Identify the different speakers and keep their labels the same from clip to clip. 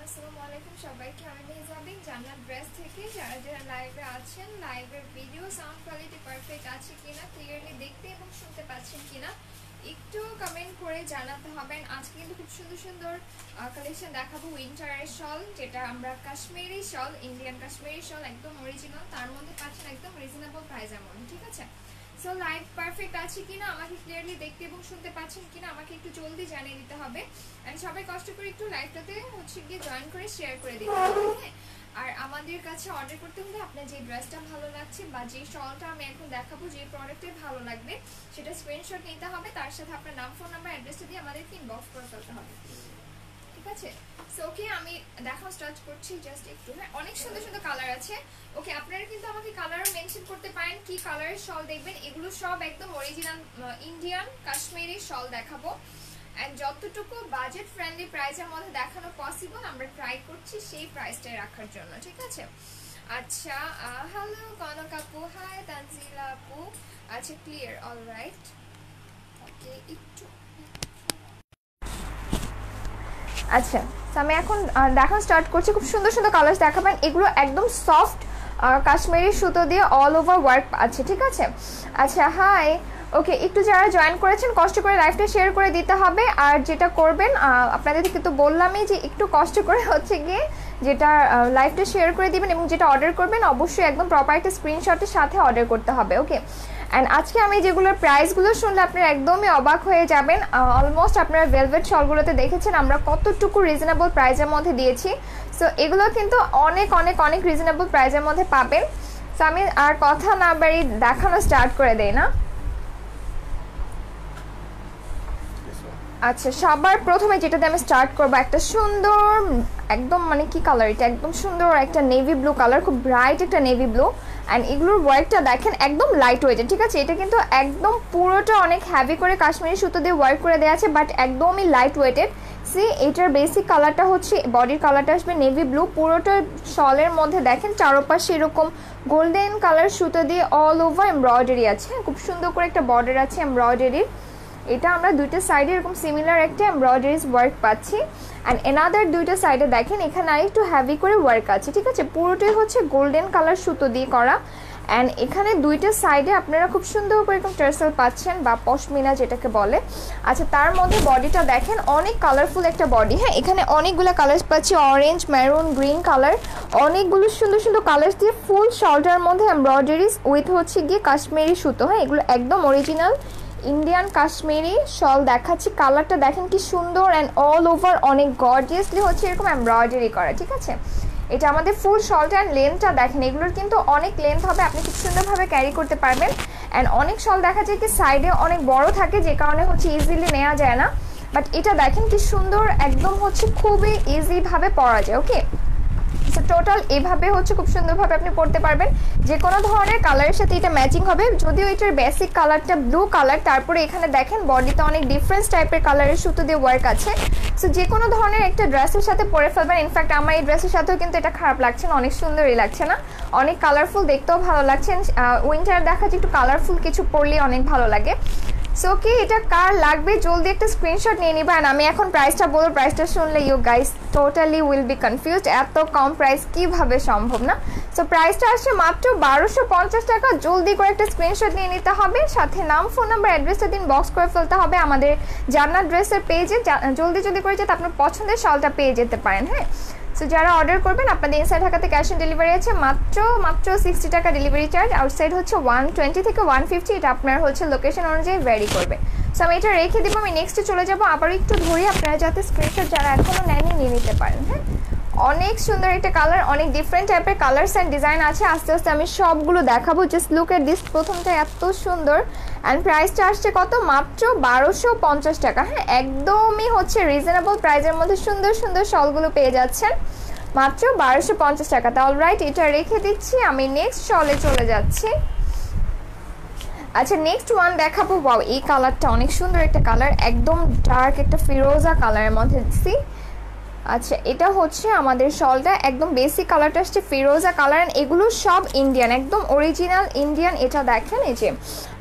Speaker 1: আসসালামু আলাইকুম সবাইকে। আমি মেহজাবিন জান্নাত ড্রেস থেকে। যারা যারা লাইভে আছেন, লাইভের ভিডিও সাউন্ড কোয়ালিটি পারফেক্ট আছে কিনা, ক্লিয়ারলি দেখতে এবং শুনতে পাচ্ছেন কিনা একটু কমেন্ট করে জানাতে হবেন। আজকে কিন্তু খুব সুন্দর সুন্দর কালেকশন দেখাবো। উইন্টারের শল, যেটা আমরা কাশ্মীরি শল, ইন্ডিয়ান কাশ্মীরি শল একদম অরিজিনাল, তার মধ্যে পাচ্ছেন একদম রিজনেবল প্রাইসের মধ্যে। ঠিক আছে, সো লাইভ পারফেক্ট আছে কিনা, আমাকে ক্লিয়ারলি দেখতে এবং শুনতে পাচ্ছেন কিনা আমাকে একটু জলদি জানিয়ে দিতে হবে। এন্ড সবাই কষ্ট করে একটু লাইভটাতে গিয়ে জয়েন করে শেয়ার করে দিতে হবে। হ্যাঁ, আর আমাদের কাছে অর্ডার করতে হলে আপনার যে ড্রেসটা ভালো লাগছে বা যে শলটা আমি এখন দেখাবো, যে প্রোডাক্টে ভালো লাগবে সেটা স্ক্রিনশট নিতে হবে, তার সাথে আপনার নাম, ফোন নাম্বার, অ্যাড্রেসটা দিয়ে আমাদেরকে ইনবক্স করে ফেলতে হবে। ঠিক আছে, সো ওকে আমি দেখাও স্টার্ট করছি জাস্ট একটু। হ্যাঁ, অনেক সুন্দর সুন্দর কালার আছে। ওকে, আপনারা কিন্তু আমাকে কালার মেনশন করতে পারেন কি কালারের শল দেখবেন। এগুলো সব একদম অরিজিনাল ইন্ডিয়ান কাশ্মীরি শল দেখাবো। এন্ড যতটুকু বাজেট ফ্রেন্ডলি প্রাইসের মধ্যে দেখানো পসিবল আমরা ট্রাই করছি সেই প্রাইসটাই রাখার জন্য। ঠিক আছে, আচ্ছা হ্যালো কনক আপু, হাই তানজিলা আপু। আচ্ছা ক্লিয়ার, অলরাইট। ওকে, একটু আচ্ছা, আমি এখন দেখানো স্টার্ট করছি। খুব সুন্দর সুন্দর কালার্স দেখাবেন। এগুলো একদম সফট কাশ্মীরি সুতো দিয়ে অল ওভার ওয়ার্ক আছে। ঠিক আছে, আচ্ছা হাই। ওকে, একটু যারা জয়েন করেছেন কষ্ট করে লাইভটা শেয়ার করে দিতে হবে। আর যেটা করবেন, আপনাদেরকে তো বললামই যে একটু কষ্ট করে গিয়ে যেটা লাইভটা শেয়ার করে দিবেন এবং যেটা অর্ডার করবেন অবশ্যই একদম প্রপার একটা স্ক্রিনশটের সাথে অর্ডার করতে হবে। ওকে, অ্যান্ড আজকে আমি যেগুলোর প্রাইসগুলো শুনলে আপনারা একদমই অবাক হয়ে যাবেন। অলমোস্ট আপনারা ভেলভেট শলগুলোতে দেখেছেন আমরা কতটুকু রিজনেবল প্রাইসের মধ্যে দিয়েছি। সো এগুলো কিন্তু অনেক অনেক অনেক রিজনেবল প্রাইসের মধ্যে পাবেন। সো আমি আর কথা না বাড়ি দেখানো স্টার্ট করে দেই না। আচ্ছা, সবার প্রথমে যেটাতে আমি স্টার্ট করবো, একটা সুন্দর একদম কি কালার এটা, একদম সুন্দর একটা নেভি ব্লু কালার, খুব ব্রাইট একটা নেভি ব্লু। অ্যান্ড এগুলোর ওয়ার্কটা দেখেন একদম লাইট ওয়েটেড। ঠিক আছে, এটা কিন্তু একদম পুরোটা অনেক হ্যাভি করে কাশ্মীরি সুতো দিয়ে ওয়ার্ক করে দেওয়া আছে, বাট একদমই লাইট ওয়েটেড। সি, এটার বেসিক কালারটা হচ্ছে, বডির কালারটা আসবে নেভি ব্লু। পুরোটা শলের মধ্যে দেখেন চারপাশে এরকম গোল্ডেন কালার সুতো দিয়ে অল ওভার এমব্রয়ডারি আছে। খুব সুন্দর করে একটা বর্ডার আছে এমব্রয়ডারির। এটা আমরা দুইটা সাইডে এরকম সিমিলার একটা এমব্রয়ডারিজ ওয়ার্ক পাচ্ছি। অ্যান্ড এনাদার দুইটা সাইডে দেখেন এখানে আরেকটু হ্যাভি করে ওয়ার্ক আছে। ঠিক আছে, পুরোটাই হচ্ছে গোল্ডেন কালার সুতো দিয়ে করা। অ্যান্ড এখানে দুইটা সাইডে আপনারা খুব সুন্দর করে এরকম টার্সেল পাচ্ছেন বা পশমিনা যেটাকে বলে। আচ্ছা, তার মধ্যে বডিটা দেখেন অনেক কালারফুল একটা বডি। হ্যাঁ, এখানে অনেকগুলো কালার্স পাচ্ছি, অরেঞ্জ, মেরুন, গ্রিন কালার, অনেকগুলো সুন্দর সুন্দর কালার্স দিয়ে ফুল শলটার মধ্যে এমব্রয়ডারিজ উইথ গিয়ে কাশ্মীরি সুতো। হ্যাঁ, এগুলো একদম অরিজিনাল ইন্ডিয়ান কাশ্মীরি শল দেখাচ্ছি। কালারটা দেখেন কি সুন্দর, অ্যান্ড অল ওভার অনেক গর্জিয়াসলি এরকম এমব্রয়ডারি করা। ঠিক আছে, এটা আমাদের ফুল শলটা। অ্যান্ড লেন্থটা দেখেন, এগুলোর কিন্তু অনেক লেন্থ হবে, আপনি খুব সুন্দরভাবে ক্যারি করতে পারবেন। অ্যান্ড অনেক শল দেখা যায় কি সাইডে অনেক বড় থাকে, যে কারণে ইজিলি নেওয়া যায় না, বাট এটা দেখেন কি সুন্দর, একদম খুবই ইজিভাবে পরা যায়। ওকে, সো টোটাল এভাবে খুব সুন্দরভাবে আপনি পরতে পারবেন। যে কোনো ধরনের কালারের সাথে এটা ম্যাচিং হবে। যদিও এটার বেসিক কালারটা ব্লু কালার, তারপরে এখানে দেখেন বডিতে অনেক ডিফারেন্ট টাইপের কালারের সুতো দিয়ে ওয়ার্ক আছে। সো যে কোনো ধরনের একটা ড্রেসের সাথে পরে ফেলবেন। ইনফ্যাক্ট আমার এই ড্রেসের সাথেও কিন্তু এটা খারাপ লাগছে না, অনেক সুন্দরই লাগছে না, অনেক কালারফুল, দেখতেও ভালো লাগছে। উইন্টার দেখা যায় একটু কালারফুল কিছু পরলে অনেক ভালো লাগে। সো কি এটা কার লাগবে জলদি একটা স্ক্রিনশট নিয়ে নিবা। আর আমি এখন প্রাইসটা বলবো, প্রাইসটা শুনলে you guys totally will be confused, এত কম প্রাইস কিভাবে সম্ভব না। সো প্রাইসটা আসছে মাত্র 1250 টাকা। জলদি করে একটা স্ক্রিনশট নিয়ে নিতে হবে, সাথে নাম, ফোন নাম্বার, অ্যাড্রেসটা দিন বক্স করে ফেলতে হবে আমাদের জান্নাত ড্রেসের পেজে। জলদি করে যাতে আপনার পছন্দের শলটা পেয়ে যেতে পারেন। হ্যাঁ, সো যারা অর্ডার করবেন, আপনাদের ইনসাইড ঢাকাতে ক্যাশ অন ডেলিভারি আছে মাত্র 60 টাকা ডেলিভারি চার্জ, আউটসাইড 120 থেকে 150। এটা আপনার লোকেশন অনুযায়ী ভ্যারি করবে। সো আমি এটা রেখে দেবো, আমি নেক্সটে চলে যাবো। আবার একটু ধরি, আপনারা যাতে স্ক্রিনশট যারা এখনও নেননি নিয়ে নিতে পারেন। হ্যাঁ, অনেক সুন্দর একটা কালার, অনেক ডিফারেন্ট টাইপের কালার্স অ্যান্ড ডিজাইন আছে। আস্তে আস্তে আমি সবগুলো দেখাবো। জাস্ট লুক এট দিস, প্রথমটা এত সুন্দর। অ্যান্ড প্রাইসটা আসছে কত, মাত্র 1250 টাকা। হ্যাঁ, একদমই রিজনেবল প্রাইসের মধ্যে সুন্দর সুন্দর শলগুলো পেয়ে যাচ্ছেন মাত্র 1250 টাকাতে। অলরাইট, এটা রেখে দিচ্ছি, আমি নেক্সট শলে চলে যাচ্ছি। আচ্ছা, নেক্সট ওয়ান দেখাবো। ওয়াও, এই কালারটা অনেক সুন্দর একটা কালার, একদম ডার্ক একটা ফিরোজা কালারের মধ্যে দিচ্ছি। আচ্ছা এটা হচ্ছে আমাদের শলটা, একদম বেসিক কালারটা আসছে ফিরোজা কালার, এগুলো সব ইন্ডিয়ান, একদম অরিজিনাল ইন্ডিয়ান। এটা দেখেন এই যে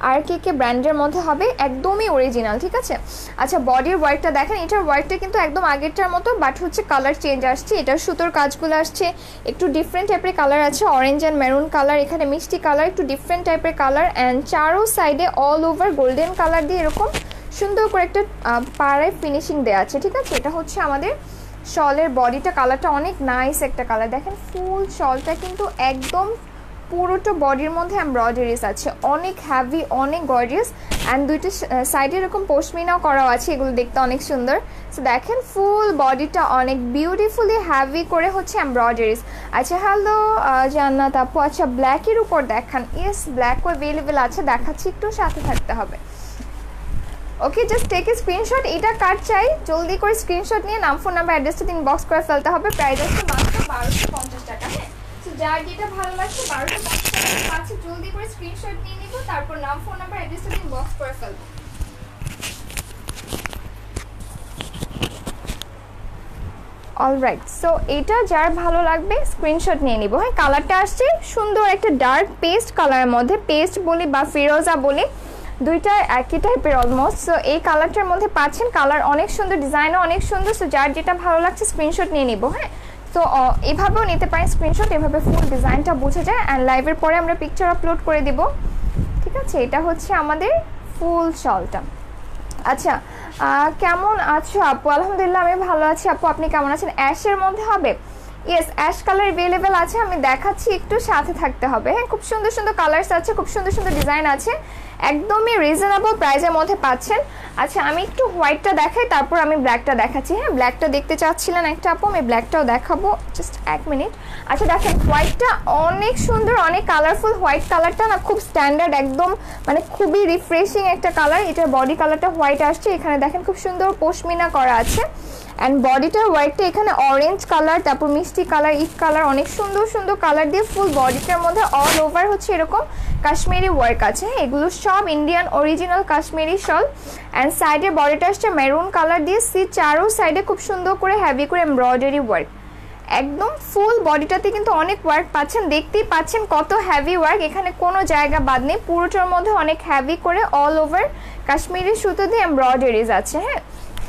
Speaker 1: আর কে ব্র্যান্ডের মধ্যে হবে, একদমই অরিজিনাল, ঠিক আছে। আচ্ছা বডির ওয়ার্কটা দেখেন, এটার ওয়ার্কটা কিন্তু একদম আগেরটার মতো, বাট হচ্ছে কালার চেঞ্জ আসছে, এটার সুতোর কাজগুলো আসছে একটু ডিফারেন্ট টাইপের কালার আছে, অরেঞ্জ অ্যান্ড মেরুন কালার, এখানে মিষ্টি কালার, একটু ডিফারেন্ট টাইপের কালার, অ্যান্ড চারো সাইডে অল ওভার গোল্ডেন কালার দিয়ে এরকম সুন্দর করে একটা পাড়ায় ফিনিশিং দেওয়া আছে, ঠিক আছে। এটা হচ্ছে আমাদের শলের বডিটা, কালারটা অনেক নাইস একটা কালার। দেখেন ফুল শলটা কিন্তু একদম পুরোটা বডির মধ্যে এমব্রয়ডারিজ আছে, অনেক হ্যাভি, অনেক গর্জিয়াস, অ্যান্ড দুইটা সাইডে এরকম পশমিনাও করা আছে, এগুলো দেখতে অনেক সুন্দর। সো দেখেন ফুল বডিটা অনেক বিউটিফুলি হ্যাভি করে হচ্ছে এমব্রয়ডারিজ। আচ্ছা হ্যালো জান্নাত আপু, আচ্ছা ব্ল্যাকের উপর দেখান। ইয়েস ব্ল্যাকও অ্যাভেলেবেল আছে, দেখাচ্ছি, একটু সাথে থাকতে হবে। Okay just take a screenshot, এটা কার চাই জলদি করে স্ক্রিনশট নিয়ে নাম ফোন নাম্বার অ্যাড্রেসটা ইনবক্স করে ফেলতে হবে। প্রাইস আছে মাত্র 1250 টাকা। হ্যাঁ, তো যার যেটা ভালো লাগছে 1250 টাকা পাচ্ছে, জলদি করে স্ক্রিনশট নিয়ে নিব, তারপর নাম ফোন নাম্বার অ্যাড্রেসটা ইনবক্স করে ফেলবো। অলরাইট, সো এটা যার ভালো লাগবে স্ক্রিনশট নিয়ে নিব। হ্যাঁ, কালারটা আসছে সুন্দর একটা ডার্ক পেস্ট কালারের মধ্যে, পেস্ট বলি বা ফিরোজা বলি, দুইটা একই টাইপের অলমোস্ট। সো এই কালারটার মধ্যে পাচ্ছেন, কালার অনেক সুন্দর, ডিজাইনও অনেক সুন্দর। সো যার যেটা ভালো লাগছে স্ক্রিনশট নিয়ে নিব। হ্যাঁ, তো এভাবেও নিতে পারেন স্ক্রিনশট, এভাবে ফুল ডিজাইনটা বোঝা যায়, অ্যান্ড লাইভের পরে আমরা পিকচার আপলোড করে দিব, ঠিক আছে। এটা হচ্ছে আমাদের ফুল শলটা। আচ্ছা কেমন আছো আপু? আলহামদুলিল্লাহ আমি ভালো আছি আপু, আপনি কেমন আছেন? অ্যাশের মধ্যে হবে? ইয়েস অ্যাশ কালার অ্যাভেলেবেল আছে, আমি দেখাচ্ছি, একটু সাথে থাকতে হবে। হ্যাঁ, খুব সুন্দর সুন্দর কালার্স আছে, খুব সুন্দর সুন্দর ডিজাইন আছে, একদমই রিজনেবল প্রাইসের মধ্যে পাচ্ছেন। আচ্ছা আমি একটু হোয়াইটটা দেখাই, তারপর আমি ব্ল্যাকটা দেখাচ্ছি। হ্যাঁ, ব্ল্যাকটা দেখতে চাচ্ছিলেন একটা আপু, আমি ব্ল্যাকটাও দেখাবো, জাস্ট এক মিনিট। আচ্ছা দেখেন হোয়াইটটা অনেক সুন্দর, অনেক কালারফুল, হোয়াইট কালারটা না খুব স্ট্যান্ডার্ড, একদম মানে খুবই রিফ্রেশিং একটা কালার। এটার বডি কালারটা হোয়াইট আসছে, এখানে দেখেন খুব সুন্দর পশমিনা করা আছে, অ্যান্ড বডিটার হোয়াইটটা এখানে অরেঞ্জ কালার, তারপর মিষ্টি কালার, ইট কালার, অনেক সুন্দর সুন্দর কালার দিয়ে ফুল বডিটার মধ্যে অল ওভার হচ্ছে এরকম কাশ্মীরি ওয়ার্ক আছে। এগুলো সব Indian original Kashmiri shawl, and সাইডে বডিটা আসছে মেরুন কালার দিয়ে, চারো সাইডে খুব সুন্দর করে হ্যাভি করে এমব্রয়ডারি ওয়ার্ক, একদম ফুল বডিটাতে কিন্তু অনেক ওয়ার্ক পাচ্ছেন, দেখতেই পাচ্ছেন কত হ্যাভি ওয়ার্ক, এখানে কোনো জায়গা বাদ নেই, পুরোটার মধ্যে অনেক হ্যাভি করে অল ওভার কাশ্মীরি সুতো দিয়ে এমব্রয়ডারিজ আছে। হ্যাঁ,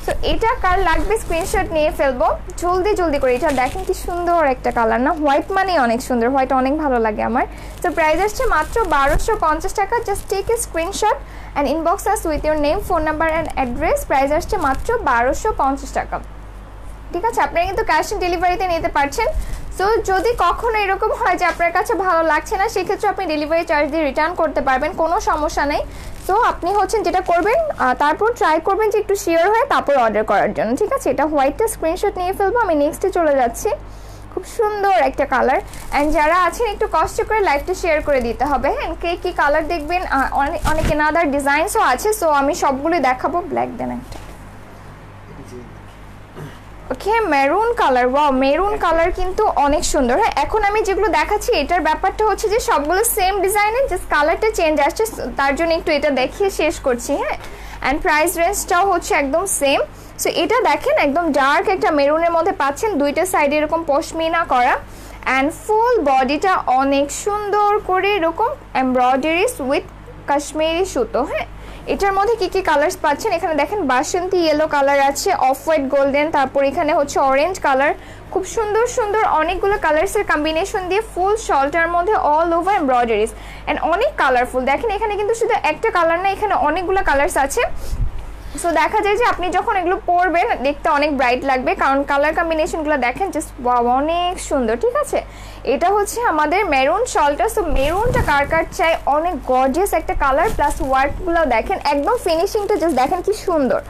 Speaker 1: তো এটা কার লাগবে স্ক্রিনশট নিয়ে ফেলবো জলদি জলদি করে। এটা দেখেন কি সুন্দর একটা কালার না, হোয়াইট মানেই অনেক সুন্দর, হোয়াইট অনেক ভালো লাগে আমার। তো প্রাইস আসছে মাত্র 1250 টাকা, just take a screenshot and inbox us with your name, phone number and address. Price আসছে মাত্র 1250 টাকা, ঠিক আছে। আপনারা কিন্তু ক্যাশ অন ডেলিভারিতে নিতে পারছেন। সো যদি কখনো এরকম হয় যে আপনার কাছে ভালো লাগছে না, সেক্ষেত্রে আপনি ডেলিভারি চার্জ দিয়ে রিটার্ন করতে পারবেন, কোনো সমস্যা নেই। সো আপনি হচ্ছেন যেটা করবেন, তারপর ট্রাই করবেন যে একটু শিওর হয়ে তারপর অর্ডার করার জন্য, ঠিক আছে। এটা হোয়াইটটা স্ক্রিনশট নিয়ে ফেলবো, আমি নেক্সটে চলে যাচ্ছি। খুব সুন্দর একটা কালার, অ্যান্ড যারা আছেন একটু কষ্ট করে লাইভটা শেয়ার করে দিতে হবে। হ্যাঁ, কে কী কালার দেখবেন, অনেক এনাদার ডিজাইনসও আছে, সো আমি সবগুলোই দেখাবো। ব্ল্যাক দেন একটা, okay maroon colour, wow maroon colour কিন্তু অনেক সুন্দর। হ্যাঁ, এখন আমি যেগুলো দেখাচ্ছি এটার ব্যাপারটা হচ্ছে যে সবগুলো সেম ডিজাইনের, জাস্ট কালারটা চেঞ্জ আসছে, তার জন্য একটু এটা দেখিয়ে শেষ করছি। হ্যাঁ, অ্যান্ড প্রাইস রেঞ্জটাও হচ্ছে একদম সেম। সো এটা দেখেন একদম ডার্ক একটা মেরুনের মধ্যে পাচ্ছেন, দুইটা সাইডে এরকম পশমিনা করা, অ্যান্ড ফুল বডিটা অনেক সুন্দর করে এরকম এমব্রয়ডারিজ উইথ কাশ্মীরি সুতো। হ্যাঁ, এটার মধ্যে কি কি কালার্স পাচ্ছেন, এখানে দেখেন বাসন্তী ইয়েলো কালার আছে, অফ হোয়াইট গোল্ডেন, তারপর এখানে হচ্ছে অরেঞ্জ কালার, খুব সুন্দর সুন্দর অনেকগুলো কালার্সের কম্বিনেশন দিয়ে ফুল শলটার মধ্যে অল ওভার এমব্রয়ডারিজ, অ্যান্ড অনেক কালারফুল। দেখেন এখানে কিন্তু শুধু একটা কালার না, এখানে অনেকগুলো কালার্স আছে। সো দেখা যায় যে আপনি যখন এগুলো পরবেন দেখতে অনেক ব্রাইট লাগবে, কারণ কালার কম্বিনেশনগুলো দেখেন জাস্ট অনেক সুন্দর, ঠিক আছে। এটা হচ্ছে আমাদের মেরুন শলটা। সো মেরুনটা কার কার চাই, অনেক গর্জিয়াস একটা কালার, প্লাস ওয়ার্কগুলো দেখেন একদম ফিনিশিংটা জাস্ট দেখেন কি সুন্দর,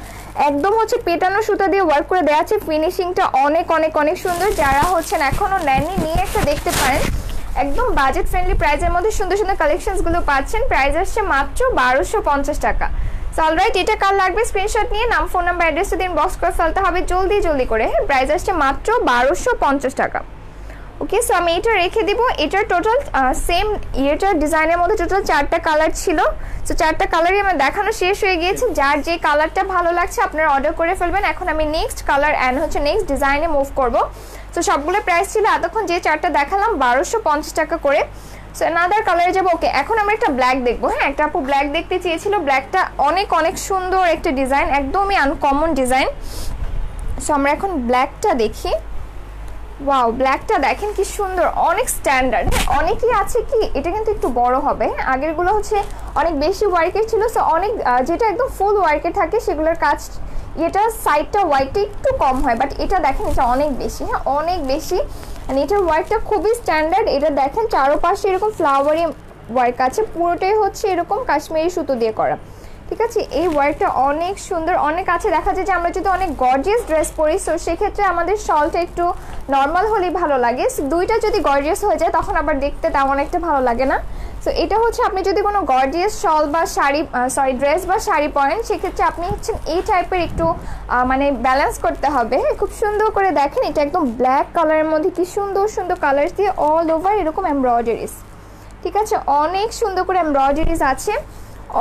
Speaker 1: একদম হচ্ছে পেটানো সুতা দিয়ে ওয়ার্ক করে দেওয়া আছে, ফিনিশিংটা অনেক অনেক অনেক সুন্দর। যারা হচ্ছেন এখনও নেননি, নিয়ে একটা দেখতে পারেন, একদম বাজেট ফ্রেন্ডলি প্রাইসের মধ্যে সুন্দর সুন্দর কালেকশনসগুলো পাচ্ছেন। প্রাইস আসছে মাত্র 1250 টাকা। অলরাইট, এটা কার লাগবে স্ক্রিনশট নিয়ে নাম ফোন নাম্বার অ্যাড্রেস দিন বক্স করে ফেলতে হবে জলদি জলদি করে। হ্যাঁ, প্রাইস আসছে মাত্র 1250 টাকা। ওকে, সো আমি এটা রেখে দিব। এটার টোটাল সেম এটার ডিজাইনের মধ্যে টোটাল 4টা কালার ছিল। সো 4টা কালারই আমার দেখানো শেষ হয়ে গিয়েছে। যার যে কালারটা ভালো লাগছে আপনারা অর্ডার করে ফেলবেন। এখন আমি নেক্সট কালার অ্যান্ড হচ্ছে নেক্সট ডিজাইনে মুভ করব। সো সবগুলো প্রাইস ছিল এতক্ষণ যে 4টা দেখালাম 1250 টাকা করে। সো অ্যানাদার কালারে যাবো। ওকে, এখন আমরা একটা ব্ল্যাক দেখবো। হ্যাঁ, একটা আপু ব্ল্যাক দেখতে চেয়েছিল। ব্ল্যাকটা অনেক অনেক সুন্দর একটা ডিজাইন, একদমই আনকমন ডিজাইন। সো আমরা এখন ব্ল্যাকটা দেখি। ওয়াও, ব্ল্যাকটা দেখেন কি সুন্দর, অনেক স্ট্যান্ডার্ড। হ্যাঁ, অনেকই আছে কি এটা কিন্তু একটু বড় হবে। হ্যাঁ, আগেরগুলো হচ্ছে অনেক বেশি ওয়ার্কের ছিল। সো অনেক যেটা একদম ফুল ওয়ার্কে থাকে সেগুলোর কাজ এটা সাইডটা ওয়ার্কটা একটু কম হয়, বাট এটা দেখেন এটা অনেক বেশি। হ্যাঁ, অনেক বেশি। মানে এটার ওয়ার্কটা খুবই স্ট্যান্ডার্ড। এটা দেখেন চারপাশে এরকম ফ্লাওয়ারি ওয়ার্ক আছে, পুরোটাই হচ্ছে এরকম কাশ্মীরি সুতো দিয়ে করা। ঠিক আছে, এই ওয়ার্কটা অনেক সুন্দর। অনেক আছে দেখা যায় যে আমরা যদি অনেক গর্জিয়াস ড্রেস পরি, সো সেক্ষেত্রে আমাদের শলটা একটু নর্মাল হলেই ভালো লাগে। সো দুইটা যদি গর্জিয়াস হয়ে যায় তখন আবার দেখতে তেমন একটা ভালো লাগে না। সো এটা হচ্ছে আপনি যদি কোনো গর্জিয়াস শল বা শাড়ি ড্রেস বা শাড়ি পরেন সেক্ষেত্রে আপনি হচ্ছেন এই টাইপের একটু মানে ব্যালেন্স করতে হবে। খুব সুন্দর করে দেখেন এটা একদম ব্ল্যাক কালারের মধ্যে কি সুন্দর সুন্দর কালার দিয়ে অল ওভার এরকম এমব্রয়ডারিজ। ঠিক আছে, অনেক সুন্দর করে এমব্রয়ডারিজ আছে,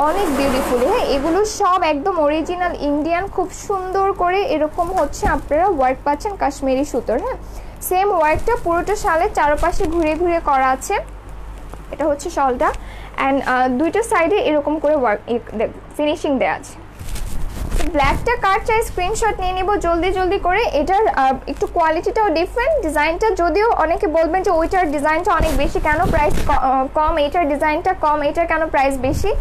Speaker 1: অনেক বিউটিফুল। হ্যাঁ, এগুলো সব একদম অরিজিনাল ইন্ডিয়ান, খুব সুন্দর করে এরকম হচ্ছে আপনারা ওয়ার্ক পাচ্ছেন কাশ্মীরি সুতোর। হ্যাঁ, সেম ওয়ার্কটা পুরোটা শালের চারপাশে ঘুরে ঘুরে করা আছে। এটা হচ্ছে শলটা অ্যান্ড দুইটা সাইডে এরকম করে ওয়ার্ক ফিনিশিং দেওয়া আছে। ব্ল্যাকটা কার চাই স্ক্রিনশট নিয়ে নিব জলদি জলদি করে। এটার একটু কোয়ালিটিটাও ডিফারেন্ট, ডিজাইনটা যদিও অনেকে বলবেন যে ওইটার ডিজাইনটা অনেক বেশি, কেন প্রাইস কম, এইটার ডিজাইনটা কম, এইটার কেন প্রাইস বেশি।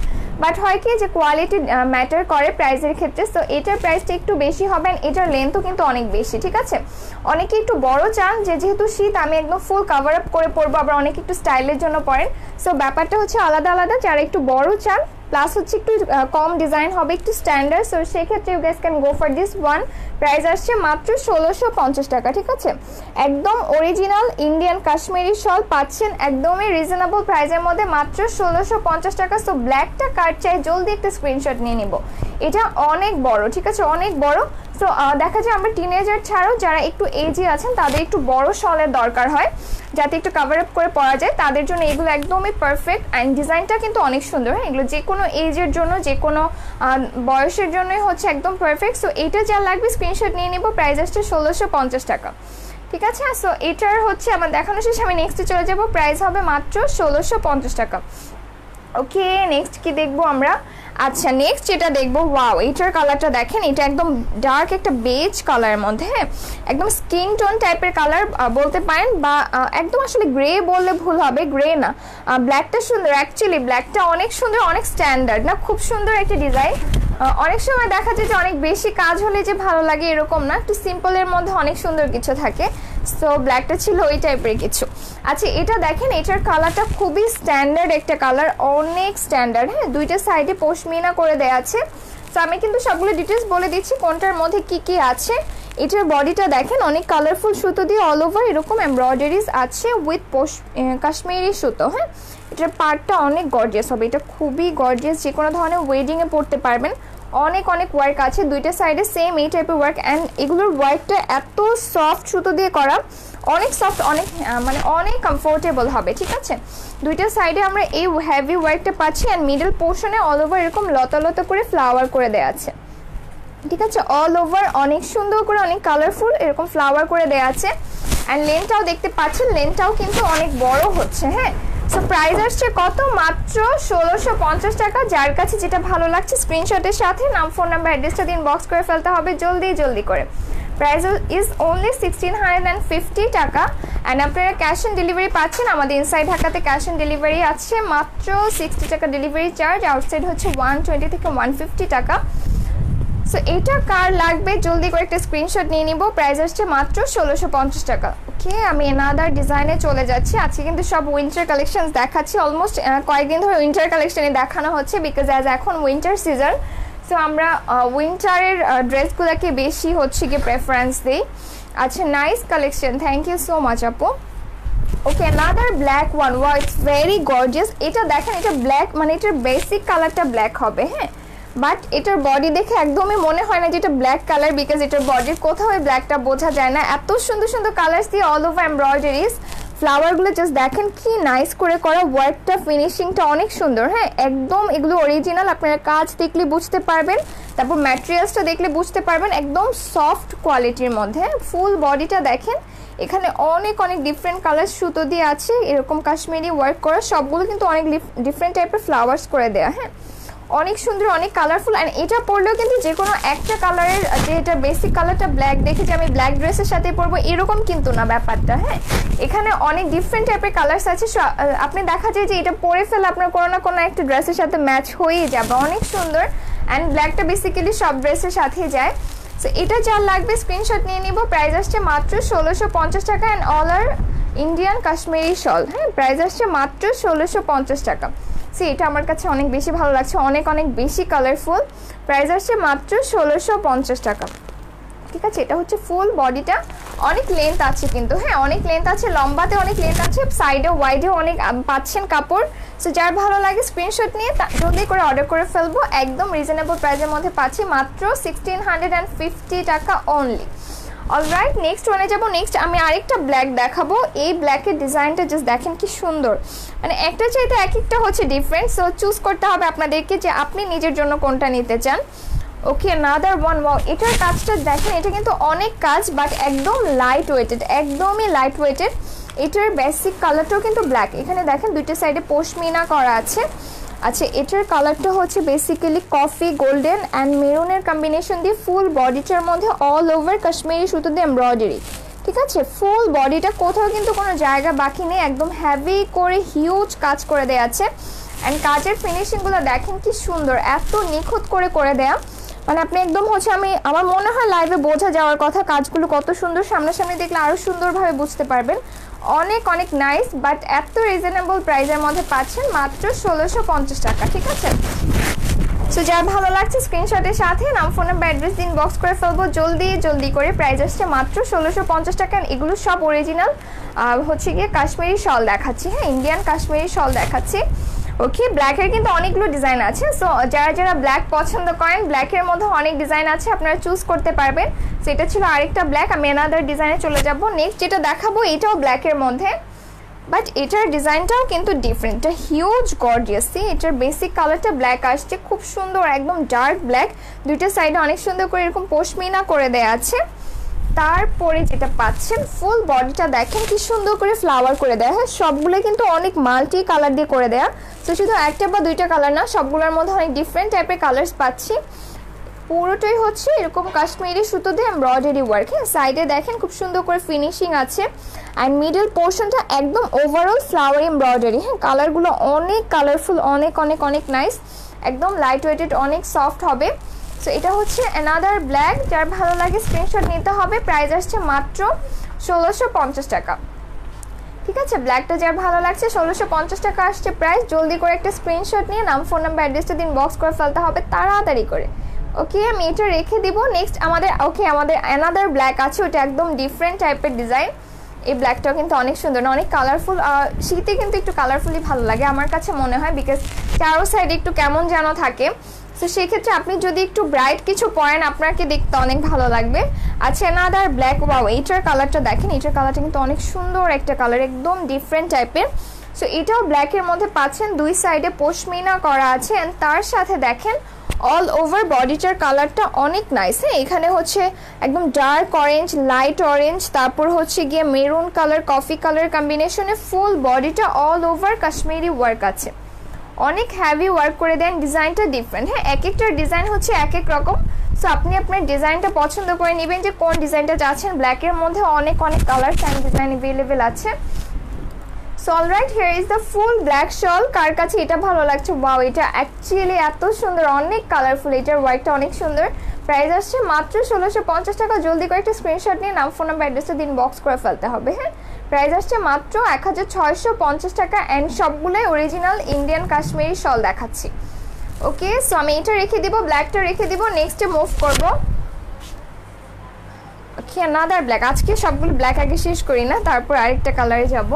Speaker 1: বাট হয় কি যে কোয়ালিটি ম্যাটার করে প্রাইসের ক্ষেত্রে। সো এটার প্রাইসটা একটু বেশি হবে, এটার লেন্থও কিন্তু অনেক বেশি। ঠিক আছে, অনেকে একটু বড় চান যে যেহেতু শীত আমি একদম ফুল কাভার আপ করে পরবো, আবার অনেকে একটু স্টাইলের জন্য পরেন। সো ব্যাপারটা হচ্ছে আলাদা আলাদা। যারা একটু বড় চান প্লাস হচ্ছে একটু কম ডিজাইন হবে, একটু স্ট্যান্ডার্ড, সো সেক্ষেত্রে you guys can go for this one. Price আসছে মাত্র 1650 টাকা। ঠিক আছে, একদম অরিজিনাল ইন্ডিয়ান কাশ্মীরি শল পাচ্ছেন একদমই রিজনেবল প্রাইসের মধ্যে মাত্র 1650 টাকা। সো ব্ল্যাকটা কার চাই জলদি একটা স্ক্রিনশট নিয়ে নিব। এটা অনেক বড়, ঠিক আছে, অনেক বড়। সো দেখা যায় আমরা টিনেজার ছাড়াও যারা একটু এজে আছেন তাদের একটু বড় শলের দরকার হয় যাতে একটু কভার আপ করে পরা যায়, তাদের জন্য এগুলো একদমই পারফেক্ট। অ্যান্ড ডিজাইনটা কিন্তু অনেক সুন্দর। হ্যাঁ, এগুলো যে কোনো এজের জন্য যে কোনো বয়সের জন্যই হচ্ছে একদম পারফেক্ট। সো এটা যা লাগবে স্ক্রিনশট নিয়ে নেব। প্রাইস আসছে 1650 টাকা। ঠিক আছে, সো এটার হচ্ছে আমার দেখানো শেষ, আমি নেক্সটে চলে যাব। প্রাইস হবে মাত্র 1650 টাকা। ওকে, নেক্সট কি দেখবো আমরা? আচ্ছা, নেক্সট যেটা দেখবো, ওয়াও, এইটার কালারটা দেখেন, এটা একদম ডার্ক একটা বেজ কালারের মধ্যে। হ্যাঁ, একদম স্কিন টোন টাইপের কালার বলতে পারেন, বা একদম আসলে গ্রে বললে ভুল হবে, গ্রে না, ব্ল্যাকটা সুন্দর। অ্যাকচুয়ালি ব্ল্যাকটা অনেক সুন্দর, অনেক স্ট্যান্ডার্ড না, খুব সুন্দর একটা ডিজাইন। অনেক সময় দেখা যায় যে অনেক বেশি কাজ হলে যে ভালো লাগে এরকম না, একটু সিম্পলের মধ্যে অনেক সুন্দর কিছু থাকে। সো ব্ল্যাকটা ছিল ওই টাইপের কিছু। আচ্ছা, এটা দেখেন, এটার কালারটা খুবই স্ট্যান্ডার্ড একটা কালার, অনেক স্ট্যান্ডার্ড। হ্যাঁ, দুইটা সাইডে পশমিনা করে দেওয়া আছে। সো আমি কিন্তু সবগুলো ডিটেলস বলে দিচ্ছি কোনটার মধ্যে কি কি আছে। এটার বডিটা দেখেন অনেক কালারফুল সুতো দিয়ে অল ওভার এরকম এমব্রয়ডারিজ আছে উইথ কাশ্মীরি সুতো। হ্যাঁ, এটার পার্টটা অনেক গর্জিয়াস হবে, এটা খুবই গর্জিয়াস, যে কোনো ধরনের ওয়েডিংয়ে পরতে পারবেন। অনেক অনেক ওয়ার্ক আছে দুইটা সাইডে, সেম এই টাইপের ওয়ার্ক। অ্যান্ড এগুলোর ওয়ার্কটা এত সফট সুতো দিয়ে করা, অনেক সফট, অনেক মানে অনেক কমফোর্টেবল হবে। ঠিক আছে, দুইটা সাইডে আমরা এই হেভি ওয়ার্কটা পাচ্ছি। অ্যান্ড মিডল পোর্শনে অল ওভার এরকম লতা লতা করে ফ্লাওয়ার করে দেওয়া আছে। ঠিক আছে, অল ওভার অনেক সুন্দর করে, অনেক কালারফুল এরকম ফ্লাওয়ার করে দেওয়া আছে। অ্যান্ড লেনটাও দেখতে পাচ্ছেন, লেনটাও কিন্তু অনেক বড় হচ্ছে। হ্যাঁ, সো প্রাইস আসছে কত? মাত্র 1650 টাকা। যার কাছে যেটা ভালো লাগছে স্ক্রিনশটের সাথে নাম, ফোন নাম্বার, অ্যাড্রেসটা দিন, বক্স করে ফেলতে হবে জলদি জলদি করে। প্রাইস ইজ অনলি 1650 টাকা। অ্যান্ড আপনারা ক্যাশ অন ডেলিভারি পাচ্ছেন। আমাদের ইনসাইড ঢাকাতে ক্যাশ অন ডেলিভারি আছে মাত্র 60 টাকা ডেলিভারি চার্জ, আউটসাইড হচ্ছে 120 থেকে 150 টাকা। সো এটা কার লাগবে জলদি করে একটা স্ক্রিনশট নিয়ে নিব। প্রাইস আসছে মাত্র 1650 টাকা। ওকে, আমি এনাদার ডিজাইনে চলে যাচ্ছি। আজকে কিন্তু সব উইন্টার কালেকশন দেখাচ্ছি, অলমোস্ট কয়েকদিন ধরে উইন্টার কালেকশনে দেখানো হচ্ছে, বিকজ অ্যাজ এখন উইন্টার সিজন। সো আমরা উইন্টারের ড্রেসগুলোকে বেশি হচ্ছে গিয়ে প্রেফারেন্স দিই। আচ্ছা, nice collection, thank you so much আপু। Okay, another black one, wow, it's very gorgeous. এটা দেখেন, এটা ব্ল্যাক, মানে এটার বেসিক কালারটা ব্ল্যাক হবে। হ্যাঁ, বাট এটার বডি দেখে একদমই মনে হয় না যে এটা ব্ল্যাক কালার, বিকজ এটার বডির কোথাও ব্ল্যাকটা বোঝা যায় না। এত সুন্দর সুন্দর কালার্স দিয়ে অল ওভার এমব্রয়ডারিজ, ফ্লাওয়ারগুলো জাস্ট দেখেন কি নাইস করে করা, ওয়ার্কটা ফিনিশিংটা অনেক সুন্দর। হ্যাঁ, একদম এগুলো অরিজিনাল, আপনারা কাজ দেখলে বুঝতে পারবেন, তারপর ম্যাটেরিয়ালসটা দেখলে বুঝতে পারবেন, একদম সফট কোয়ালিটির মধ্যে। ফুল বডিটা দেখেন, এখানে অনেক অনেক ডিফারেন্ট কালার সুতো দিয়ে আছে, এরকম কাশ্মীরি ওয়ার্ক করা, সবগুলো কিন্তু অনেক ডিফারেন্ট টাইপের ফ্লাওয়ার্স করে দেওয়া। হ্যাঁ, অনেক সুন্দর, অনেক কালারফুল। অ্যান্ড এটা পরলেও কিন্তু যে কোনো একটা কালারের, যে এটা বেসিক কালারটা ব্ল্যাক দেখে যে আমি ব্ল্যাক ড্রেসের সাথে পরবো এরকম কিন্তু না ব্যাপারটা। হ্যাঁ, এখানে অনেক ডিফারেন্ট টাইপের কালার্স আছে, আপনি দেখা যায় যে এটা পরে ফেলে আপনার কোনো না কোনো একটা ড্রেসের সাথে ম্যাচ হয়েই যাবে, অনেক সুন্দর। অ্যান্ড ব্ল্যাকটা বেসিক্যালি সব ড্রেসের সাথেই যায়। সো এটা যার লাগবে স্ক্রিনশট নিয়ে নিব। প্রাইস আসছে মাত্র 1650 টাকা and all are Indian Kashmiri shawl. হ্যাঁ, প্রাইস আসছে মাত্র 1650 টাকা। সো এটা আমার কাছে অনেক বেশি ভালো লাগছে, অনেক অনেক বেশি কালারফুল। প্রাইস আসছে মাত্র 1650 টাকা। ঠিক আছে, এটা হচ্ছে ফুল বডিটা, অনেক লেন্থ আছে কিন্তু। হ্যাঁ, অনেক লেন্থ আছে, লম্বাতে অনেক লেন্থ আছে, সাইডে ওয়াইডেও অনেক পাচ্ছেন কাপড়। সো যার ভালো লাগে স্ক্রিনশট নিয়ে জলদি করে অর্ডার করে ফেলবো, একদম রিজনেবল প্রাইসের মধ্যে পাচ্ছি মাত্র 1650 টাকা অনলি। অলরাইট, নেক্সট ওয়ানে যাবো। নেক্সট আমি আরেকটা ব্ল্যাক দেখাবো। এই ব্ল্যাকের ডিজাইনটা জাস্ট দেখেন কি সুন্দর, মানে একটা চাইতে এক একটা হচ্ছে ডিফারেন্ট। সো চুজ করতে হবে আপনাদেরকে যে আপনি নিজের জন্য কোনটা নিতে চান। ওকে, অ্যানাদার ওয়ান। ওয়াও, এটার কাজটা দেখেন, এটা কিন্তু অনেক কাজ, বাট একদম লাইট ওয়েটেড, একদমই লাইট ওয়েটেড। এটার বেসিক কালারটাও কিন্তু ব্ল্যাক, এখানে দেখেন দুইটা সাইডে পশমিনা করা আছে। আচ্ছা, এটার কালারটা হচ্ছে বেসিক্যালি কফি গোল্ডেন অ্যান্ড মেরুনের কম্বিনেশন দিয়ে ফুল বডিটার মধ্যে অল ওভার কাশ্মীরি সুতো দিয়ে এমব্রয়ডারি। ঠিক আছে, ফুল বডিটা কোথাও কিন্তু কোনো জায়গা বাকি নেই, একদম হ্যাভি করে হিউজ কাজ করে দেওয়া আছে। অ্যান্ড কাজের ফিনিশিংগুলো দেখেন কি সুন্দর, এত নিখুঁত করে দেয়া, মানে আপনি একদম হচ্ছে আমার মনে হয় লাইভে বোঝা যাওয়ার কথা, কাজগুলো কত সুন্দর, সামনাসামনি দেখলে আরও সুন্দরভাবে বুঝতে পারবেন। অনেক অনেক নাইস, বাট এত রিজনেবল প্রাইসের মধ্যে পাচ্ছেন মাত্র 1650 টাকা। ঠিক আছে, সো যার ভালো লাগছে স্ক্রিনশটের সাথে নাম, ফোন নাম্বার, অ্যাড্রেস দিন, বক্স করে ফেলবো জলদি করে। প্রাইস আসছে মাত্র 1650 টাকা। এগুলো সব অরিজিনাল হচ্ছে গিয়ে কাশ্মীরি শল দেখাচ্ছি। হ্যাঁ, ইন্ডিয়ান কাশ্মীরি শল দেখাচ্ছি। ওকে, ব্ল্যাকের কিন্তু অনেকগুলো ডিজাইন আছে। সো যারা ব্ল্যাক পছন্দ করেন, ব্ল্যাকের মধ্যে অনেক ডিজাইন আছে, আপনারা চুজ করতে পারবেন। সো এটা ছিল আরেকটা ব্ল্যাক। আমি অ্যানাদার ডিজাইনে চলে যাব। নেক্সট যেটা দেখাবো এটাও ব্ল্যাকের মধ্যে, বাট এটার ডিজাইনটাও কিন্তু ডিফারেন্ট, এটা হিউজ গর্জিয়াস। এটার বেসিক কালারটা ব্ল্যাক আসছে, খুব সুন্দর, একদম ডার্ক ব্ল্যাক, দুইটা সাইডে অনেক সুন্দর করে এরকম পশমিনা করে দেয়া আছে। তারপরে যেটা পাচ্ছেন ফুল বডিটা দেখেন কি সুন্দর করে ফ্লাওয়ার করে দেয়া। হ্যাঁ, সবগুলো কিন্তু অনেক মাল্টি কালার দিয়ে করে দেয়া। তো শুধু একটা বা দুইটা কালার না, সবগুলোর মধ্যে অনেক ডিফারেন্ট টাইপের কালার্স পাচ্ছি। পুরোটাই হচ্ছে এরকম কাশ্মীরি সুতো দিয়ে এমব্রয়ডারি ওয়ার্ক। হ্যাঁ, সাইডে দেখেন খুব সুন্দর করে ফিনিশিং আছে। অ্যান্ড মিডল পোর্শনটা একদম ওভারঅল ফ্লাওয়ার এমব্রয়ডারি। হ্যাঁ, কালারগুলো অনেক কালারফুল, অনেক অনেক অনেক নাইস, একদম লাইট ওয়েটেড, অনেক সফট হবে। সো এটা হচ্ছে অ্যানাদার ব্ল্যাক, যার ভালো লাগে স্ক্রিনশট নিতে হবে। প্রাইস আসছে মাত্র 1650 টাকা। ঠিক আছে, ব্ল্যাকটা যার ভালো লাগছে 1650 টাকা আসছে প্রাইস। জলদি করে একটা স্ক্রিনশট নিয়ে নাম, ফোন নাম্বার, অ্যাড্রেসটা দিন, বক্স করে ফেলতে হবে তাড়াতাড়ি করে। ওকে, আমি এটা রেখে দিব। নেক্সট আমাদের অ্যানাদার ব্ল্যাক আছে, ওটা একদম ডিফারেন্ট টাইপের ডিজাইন। এই ব্ল্যাকটাও কিন্তু অনেক সুন্দর, অনেক কালারফুল। শীতে কিন্তু একটু কালারফুলি ভালো লাগে আমার কাছে মনে হয়, বিকজ চারো সাইডে একটু কেমন যেন থাকে। তো সেক্ষেত্রে আপনি যদি একটু ব্রাইট কিছু পরেন আপনাকে দেখতে অনেক ভালো লাগবে। আচ্ছা, অ্যানাদার ব্ল্যাক। ওয়াও, এইটার কালারটা দেখেন, এইটার কালারটা কিন্তু অনেক সুন্দর একটা কালার, একদম ডিফারেন্ট টাইপের। সো এটাও ব্ল্যাকের মধ্যে পাচ্ছেন, দুই সাইডে পশমিনা করা আছে। অ্যান্ড তার সাথে দেখেন অল ওভার বডিটার কালারটা অনেক নাইস। হ্যাঁ, এখানে হচ্ছে একদম ডার্ক অরেঞ্জ, লাইট অরেঞ্জ, তারপর হচ্ছে গিয়ে মেরুন কালার, কফি কালার কম্বিনেশনে ফুল বডিটা অল ওভার কাশ্মীরি ওয়ার্ক আছে, অনেক হ্যাভি ওয়ার্ক করে দেন। ডিজাইনটা ডিফারেন্ট। হ্যাঁ, এক একটা ডিজাইন হচ্ছে এক এক রকম। সো আপনি আপনার ডিজাইনটা পছন্দ করে নেবেন যে কোন ডিজাইনটা চাচ্ছেন। ব্ল্যাকের মধ্যে অনেক অনেক কালার অ্যান্ড ডিজাইন অ্যাভেলেবেল আছে। So alright, here is the full black shawl. কার কাছে এটা ভালো লাগছে? ওয়াও, এটা অ্যাকচুয়ালি এত সুন্দর, অনেক কালারফুল, এটার ওয়ার্কটা অনেক সুন্দর। প্রাইস আসছে মাত্র 1650 টাকা। জলদি করে একটা স্ক্রিনশট নিয়ে নাম, ফোন নাম্বার, অ্যাড্রেসটা দিন, বক্স করে ফেলতে হবে। হ্যাঁ, প্রাইস আসছে মাত্র 1650 টাকা। অ্যান্ড সবগুলোই অরিজিনাল ইন্ডিয়ান কাশ্মীরি শল দেখাচ্ছি। ওকে, সো আমি এটা রেখে দিব, ব্ল্যাকটা রেখে দিব। নেক্সটে মুভ করব। ওকে, অ্যানাদার ব্ল্যাক। আজকে সবগুলো ব্ল্যাক আগে শেষ করি না, তারপর আরেকটা কালারে যাব।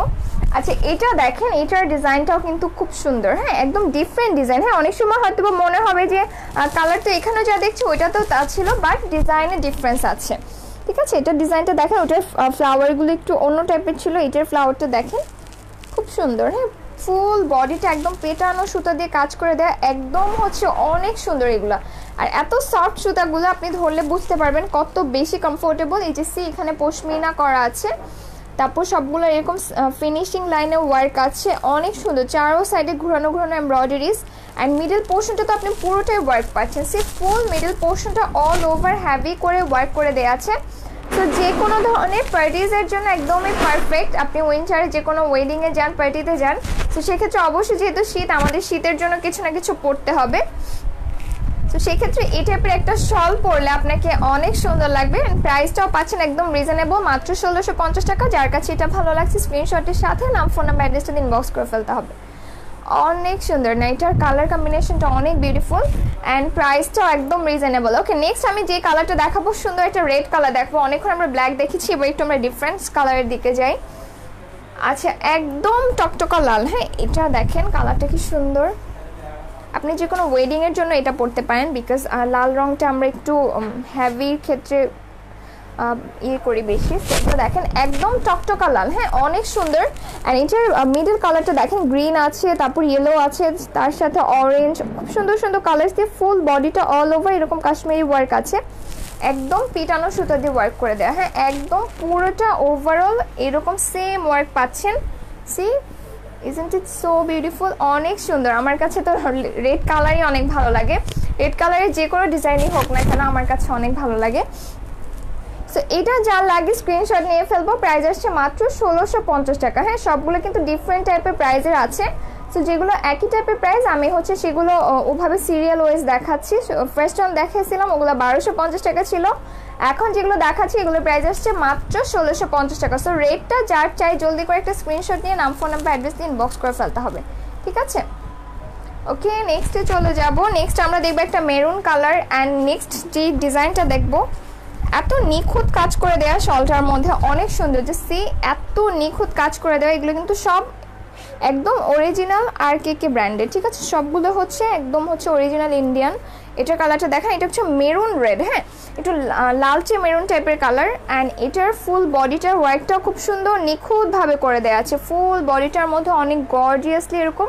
Speaker 1: আচ্ছা, এটা দেখেন, এটার ডিজাইনটাও কিন্তু খুব সুন্দর। হ্যাঁ, একদম ডিফারেন্ট ডিজাইন। হ্যাঁ, অনেক সময় হয়তো মনে হবে যে কালার তো এখানে যা দেখছি ওইটা তো তা ছিল, বাট ডিজাইনে ডিফারেন্স আছে। ঠিক আছে, এটা ডিজাইনটা দেখেন, ওটার ফ্লাওয়ারগুলো একটু অন্য টাইপের ছিল, এটার ফ্লাওয়ারটা দেখেন খুব সুন্দর। হ্যাঁ, ফুল বডিটা একদম পেটানো সুতা দিয়ে কাজ করে দেয়া, একদম হচ্ছে অনেক সুন্দর এগুলা। আর এত সফট সুতাগুলো আপনি ধরলে বুঝতে পারবেন কত বেশি কমফোর্টেবল। এই যে সি এখানে পশমিনা করা আছে, তারপর সবগুলো এরকম ফিনিশিং লাইনে ওয়ার্ক আছে, অনেক সুন্দর। চারো সাইডে ঘুরানো ঘুরানো এমব্রয়ডারিজ, অ্যান্ড মিডল পোর্শনটা তো আপনি পুরোটাই ওয়ার্ক পাচ্ছেন। সি ফুল মিডল পোর্শনটা অল ওভার হ্যাভি করে ওয়ার্ক করে দেওয়া আছে। তো যে কোনো ধরনের পার্টিজের জন্য একদমই পারফেক্ট। আপনি উইন্টারে যে কোনো ওয়েডিংয়ে যান, পার্টিতে যান, তো সেক্ষেত্রে অবশ্যই যেহেতু শীত, আমাদের শীতের জন্য কিছু না কিছু পরতে হবে। তো সেক্ষেত্রে এই টাইপের একটা শল পরলে আপনাকে অনেক সুন্দর লাগবে। প্রাইসটাও পাচ্ছেন একদম রিজনেবল, মাত্র 1650 টাকা। যার কাছে এটা ভালো লাগছে স্ক্রিনশটের সাথে নাম, ফোন নাম্বার, অ্যাড্রেসটা ইনবক্স করে ফেলতে হবে। অনেক সুন্দর না, এটার কালার কম্বিনেশনটা অনেক বিউটিফুল অ্যান্ড প্রাইসটাও একদম রিজনেবল। ওকে, নেক্সট আমি যে কালারটা দেখাবো, সুন্দর একটা রেড কালার দেখাবো। অনেকক্ষণ আমরা ব্ল্যাক দেখেছি, এবার একটু আমরা ডিফারেন্ট কালারের দিকে যাই। আচ্ছা, একদম টকটকা লাল। হ্যাঁ, এটা দেখেন কালারটা কি সুন্দর। আপনি যে কোনো ওয়েডিংয়ের জন্য এটা পরতে পারেন, বিকজ লাল রঙটা আমরা একটু হ্যাভির ক্ষেত্রে ইয়ে করি বেশি। সেটা দেখেন একদম টকটকা লাল। হ্যাঁ, অনেক সুন্দর। অ্যান্ড এটার মিডল কালারটা দেখেন গ্রিন আছে, তারপর ইয়েলো আছে, তার সাথে অরেঞ্জ, খুব সুন্দর সুন্দর কালার দিয়ে ফুল বডিটা অল ওভার এরকম কাশ্মীরি ওয়ার্ক আছে, একদম পিটানো সুতো দিয়ে ওয়ার্ক করে দেওয়া। হ্যাঁ, একদম পুরোটা ওভারঅল এরকম সেম ওয়ার্ক পাচ্ছেন। See isn't it so beautiful, অনেক সুন্দর। আমার কাছে তো রেড কালারই অনেক ভালো লাগে, রেড কালারের যে কোনো ডিজাইনই হোক না কেন আমার কাছে অনেক ভালো লাগে। সো এটা যা লাগে স্ক্রিনশট নিয়ে ফেলবো। প্রাইস আসছে মাত্র 1650 টাকা। হ্যাঁ, সবগুলো কিন্তু ডিফারেন্ট টাইপের প্রাইজের আছে। সো যেগুলো একই টাইপের প্রাইস, আমি হচ্ছে সেগুলো ওভাবে সিরিয়াল ওয়াইজ দেখাচ্ছি। ফার্স্ট টাইম দেখাইছিলাম ওগুলো 1250 টাকা ছিল, এখন যেগুলো দেখাচ্ছি এগুলোর প্রাইস আসছে মাত্র 1650 টাকা। সো রেটটা যার চাই জলদি করে একটা স্ক্রিনশট নিয়ে নাম, ফোন নাম্বার, অ্যাড্রেস দিয়ে ইনবক্স করে ফেলতে হবে। ঠিক আছে, ওকে নেক্সটে চলে যাব। নেক্সট আমরা দেখবো একটা মেরুন কালার। অ্যান্ড নেক্সট যে ডিজাইনটা দেখবো, এত নিখুঁত কাজ করে দেওয়া শলটার মধ্যে, অনেক সুন্দর। যে সি এত নিখুঁত কাজ করে দেওয়া, এগুলো কিন্তু সব একদম অরিজিনাল আর কে ব্র্যান্ডের। ঠিক আছে, সবগুলো হচ্ছে একদম হচ্ছে অরিজিনাল ইন্ডিয়ান। এটার কালারটা দেখেন, এটা হচ্ছে মেরুন রেড। হ্যাঁ, একটু লালচে মেরুন টাইপের কালার। অ্যান্ড এটার ফুল বডিটার ওয়ার্কটাও খুব সুন্দর নিখুঁতভাবে করে দেওয়া আছে। ফুল বডিটার মধ্যে অনেক গর্জিয়াসলি এরকম